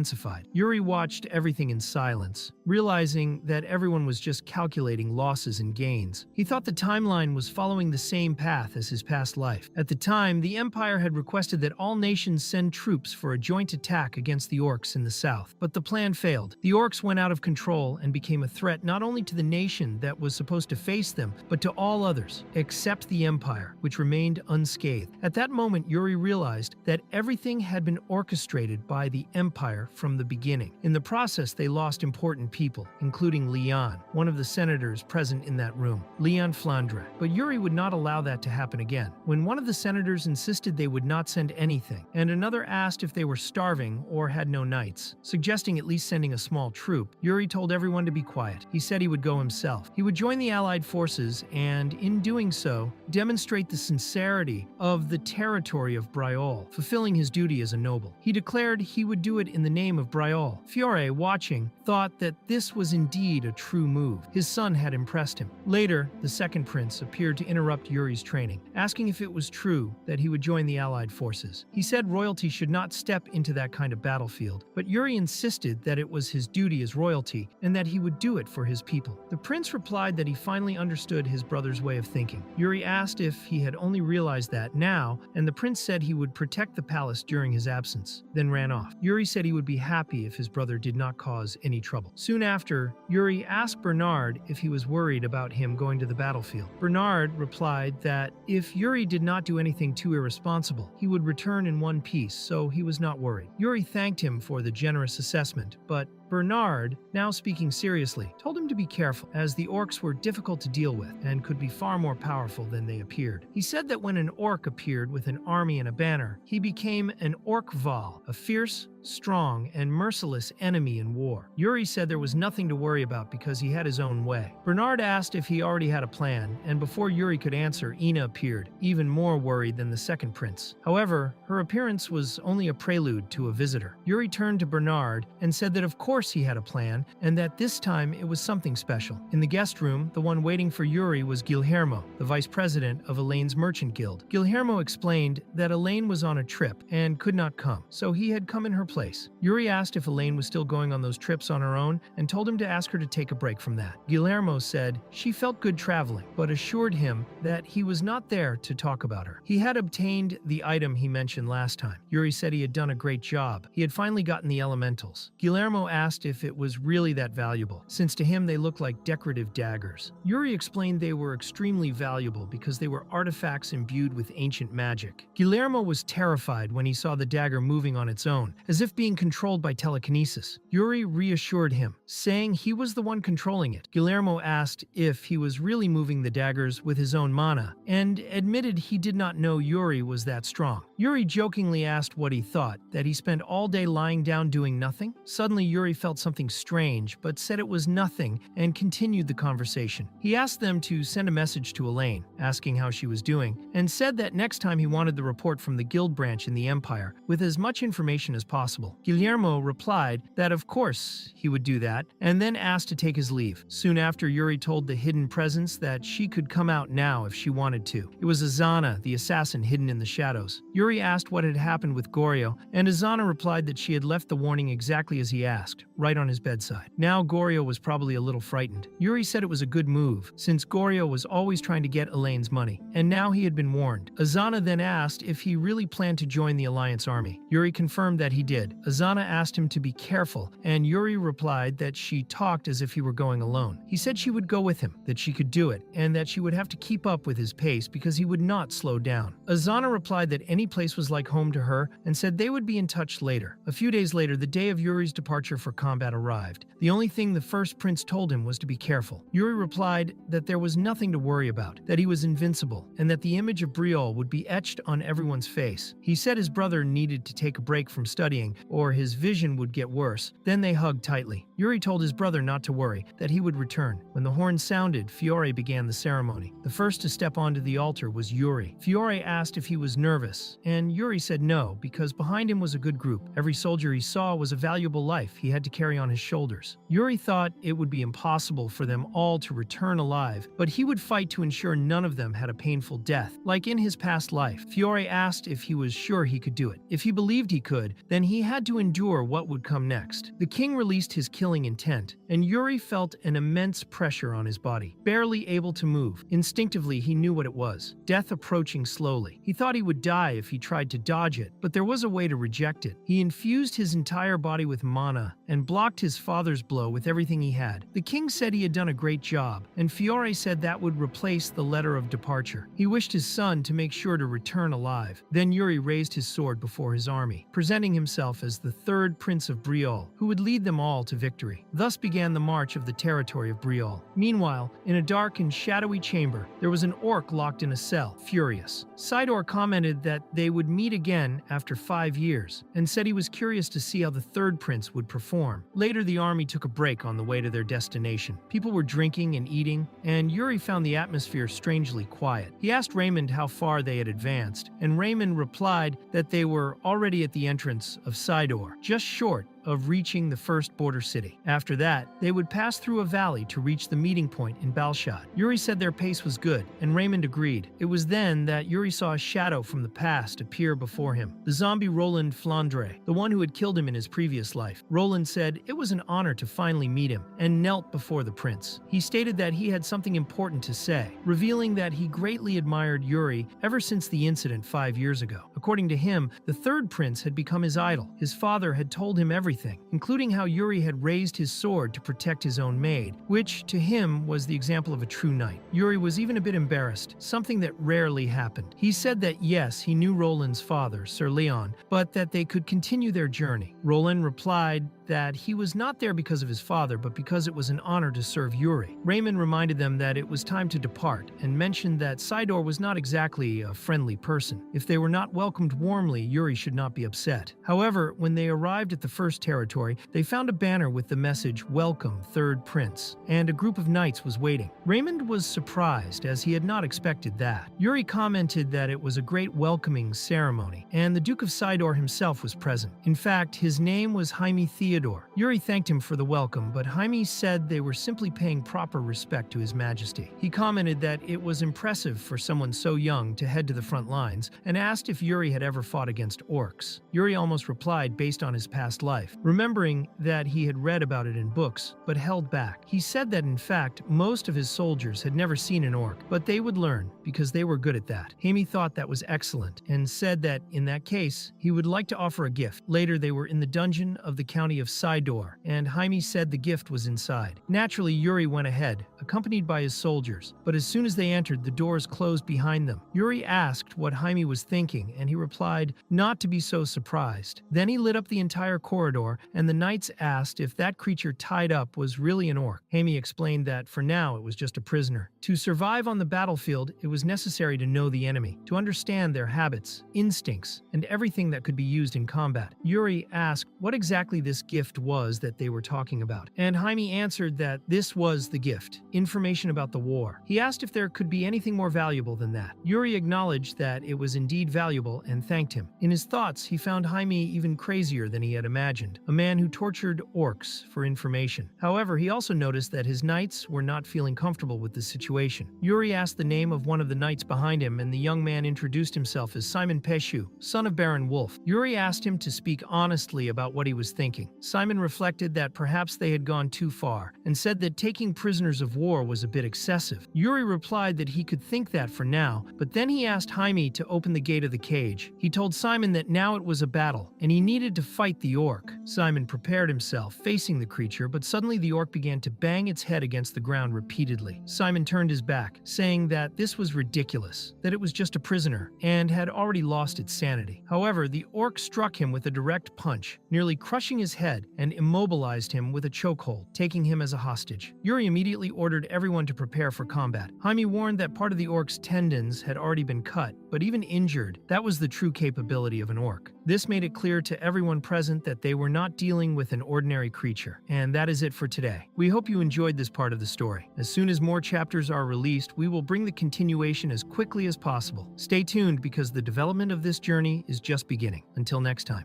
Yuri watched everything in silence, realizing that everyone was just calculating losses and gains. He thought the timeline was following the same path as his past life. At the time, the Empire had requested that all nations send troops for a joint attack against the orcs in the south, but the plan failed. The orcs went out of control and became a threat not only to the nation that was supposed to face them, but to all others, except the Empire, which remained unscathed. At that moment, Yuri realized that everything had been orchestrated by the Empire there from the beginning. In the process, they lost important people, including Leon, one of the senators present in that room, Leon Flandre. But Yuri would not allow that to happen again. When one of the senators insisted they would not send anything, and another asked if they were starving or had no knights, suggesting at least sending a small troop, Yuri told everyone to be quiet. He said he would go himself. He would join the Allied forces and, in doing so, demonstrate the sincerity of the territory of Betrayal, fulfilling his duty as a noble. He declared he would do it in the name of Betrayal. Fiore, watching, thought that this was indeed a true move. His son had impressed him. Later, the second prince appeared to interrupt Yuri's training, asking if it was true that he would join the Allied forces. He said royalty should not step into that kind of battlefield, but Yuri insisted that it was his duty as royalty and that he would do it for his people. The prince replied that he finally understood his brother's way of thinking. Yuri asked if he had only realized that now, and the prince said he would protect the palace during his absence, then ran off. Yuri said he would be happy if his brother did not cause any trouble. Soon after, Yuri asked Bernard if he was worried about him going to the battlefield. Bernard replied that if Yuri did not do anything too irresponsible, he would return in one piece, so he was not worried. Yuri thanked him for the generous assessment, but Bernard, now speaking seriously, told him to be careful, as the orcs were difficult to deal with and could be far more powerful than they appeared. He said that when an orc appeared with an army and a banner, he became an orc-val, a fierce, strong, and merciless enemy in war. Yuri said there was nothing to worry about because he had his own way. Bernard asked if he already had a plan, and before Yuri could answer, Ina appeared, even more worried than the second prince. However, her appearance was only a prelude to a visitor. Yuri turned to Bernard and said that of course he had a plan, and that this time it was something special. In the guest room, the one waiting for Yuri was Guillermo, the vice president of Elaine's merchant guild. Guillermo explained that Elaine was on a trip and could not come, so he had come in her place. Yuri asked if Elaine was still going on those trips on her own and told him to ask her to take a break from that. Guillermo said she felt good traveling, but assured him that he was not there to talk about her. He had obtained the item he mentioned last time. Yuri said he had done a great job. He had finally gotten the elementals. Guillermo asked if it was really that valuable, since to him they looked like decorative daggers. Yuri explained they were extremely valuable because they were artifacts imbued with ancient magic. Guillermo was terrified when he saw the dagger moving on its own, as if being controlled by telekinesis. Yuri reassured him, saying he was the one controlling it. Guillermo asked if he was really moving the daggers with his own mana, and admitted he did not know Yuri was that strong. Yuri jokingly asked what he thought, that he spent all day lying down doing nothing. Suddenly Yuri felt something strange, but said it was nothing and continued the conversation. He asked them to send a message to Elaine, asking how she was doing, and said that next time he wanted the report from the guild branch in the Empire, with as much information as possible. Guillermo replied that of course he would do that, and then asked to take his leave. Soon after, Yuri told the hidden presence that she could come out now if she wanted to. It was Azana, the assassin hidden in the shadows. Yuri asked what had happened with Goryo, and Azana replied that she had left the warning exactly as he asked, right on his bedside. Now Goryo was probably a little frightened. Yuri said it was a good move, since Goryo was always trying to get Elaine's money, and now he had been warned. Azana then asked if he really planned to join the Alliance army. Yuri confirmed that he did. Azana asked him to be careful, and Yuri replied that she talked as if he were going alone. He said she would go with him, that she could do it, and that she would have to keep up with his pace because he would not slow down. Azana replied that any place was like home to her and said they would be in touch later. A few days later, the day of Yuri's departure for combat arrived. The only thing the first prince told him was to be careful. Yuri replied that there was nothing to worry about, that he was invincible, and that the image of Betrayal would be etched on everyone's face. He said his brother needed to take a break from studying, or his vision would get worse. Then they hugged tightly. Yuri told his brother not to worry, that he would return. When the horn sounded, Fiore began the ceremony. The first to step onto the altar was Yuri. Fiore asked if he was nervous, and Yuri said no, because behind him was a good group. Every soldier he saw was a valuable life he had to carry on his shoulders. Yuri thought it would be impossible for them all to return alive, but he would fight to ensure none of them had a painful death, like in his past life. Fiore asked if he was sure he could do it. If he believed he could, then he had to endure what would come next. The king released his killing intent, and Yuri felt an immense pressure on his body, barely able to move. Instinctively, he knew what it was: death approaching slowly. He thought he would die if he tried to dodge it, but there was a way to reject it. He infused his entire body with mana and blocked his father's blow with everything he had. The king said he had done a great job, and Fiore said that would replace the letter of departure. He wished his son to make sure to return alive. Then Yuri raised his sword before his army, presenting himself himself as the third Prince of Betrayal, who would lead them all to victory. Thus began the march of the territory of Betrayal. Meanwhile, in a dark and shadowy chamber, there was an orc locked in a cell, furious. Sidor commented that they would meet again after 5 years, and said he was curious to see how the third prince would perform. Later, the army took a break on the way to their destination. People were drinking and eating, and Yuri found the atmosphere strangely quiet. He asked Raymond how far they had advanced, and Raymond replied that they were already at the entrance of Sidor, just short of reaching the first border city. After that, they would pass through a valley to reach the meeting point in Balshad. Yuri said their pace was good, and Raymond agreed. It was then that Yuri saw a shadow from the past appear before him. The zombie Roland Flandre, the one who had killed him in his previous life. Roland said it was an honor to finally meet him, and knelt before the prince. He stated that he had something important to say, revealing that he greatly admired Yuri ever since the incident 5 years ago. According to him, the third prince had become his idol. His father had told him everything, including how Yuri had raised his sword to protect his own maid, which to him was the example of a true knight. Yuri was even a bit embarrassed, something that rarely happened. He said that yes, he knew Roland's father, Sir Leon, but that they could continue their journey. Roland replied that he was not there because of his father, but because it was an honor to serve Yuri. Raymond reminded them that it was time to depart, and mentioned that Sidor was not exactly a friendly person. If they were not welcomed warmly, Yuri should not be upset. However, when they arrived at the first territory, they found a banner with the message, "Welcome, Third Prince," and a group of knights was waiting. Raymond was surprised, as he had not expected that. Yuri commented that it was a great welcoming ceremony, and the Duke of Sidor himself was present. In fact, his name was Jaime Theodore. Yuri thanked him for the welcome, but Jaime said they were simply paying proper respect to His Majesty. He commented that it was impressive for someone so young to head to the front lines, and asked if Yuri had ever fought against orcs. Yuri almost replied based on his past life, remembering that he had read about it in books, but held back. He said that in fact, most of his soldiers had never seen an orc, but they would learn, because they were good at that. Jaime thought that was excellent, and said that in that case, he would like to offer a gift. Later, they were in the dungeon of the county of Sidor, and Jaime said the gift was inside. Naturally, Yuri went ahead, accompanied by his soldiers, but as soon as they entered, the doors closed behind them. Yuri asked what Jaime was thinking, and he replied not to be so surprised. Then he lit up the entire corridor, and the knights asked if that creature tied up was really an orc. Jaime explained that for now it was just a prisoner. To survive on the battlefield, it was necessary to know the enemy, to understand their habits, instincts, and everything that could be used in combat. Yuri asked what exactly this gift was that they were talking about, and Jaime answered that this was the gift, information about the war. He asked if there could be anything more valuable than that. Yuri acknowledged that it was indeed valuable and thanked him. In his thoughts, he found Jaime even crazier than he had imagined, a man who tortured orcs for information. However, he also noticed that his knights were not feeling comfortable with the situation. Yuri asked the name of one of the knights behind him, and the young man introduced himself as Simon Peshu, son of Baron Wolf. Yuri asked him to speak honestly about what he was thinking. Simon reflected that perhaps they had gone too far, and said that taking prisoners of war was a bit excessive. Yuri replied that he could think that for now, but then he asked Jaime to open the gate of the cage. He told Simon that now it was a battle, and he needed to fight the orc. Simon prepared himself, facing the creature, but suddenly the orc began to bang its head against the ground repeatedly. Simon turned his back, saying that this was ridiculous, that it was just a prisoner, and had already lost its sanity. However, the orc struck him with a direct punch, nearly crushing his head, and immobilized him with a chokehold, taking him as a hostage. Yuri immediately ordered everyone to prepare for combat. Jaime warned that part of the orc's tendons had already been cut, but even injured, that was the true capability of an orc. This made it clear to everyone present that they were not dealing with an ordinary creature. And that is it for today. We hope you enjoyed this part of the story. As soon as more chapters are released, we will bring the continuation as quickly as possible. Stay tuned because the development of this journey is just beginning. Until next time.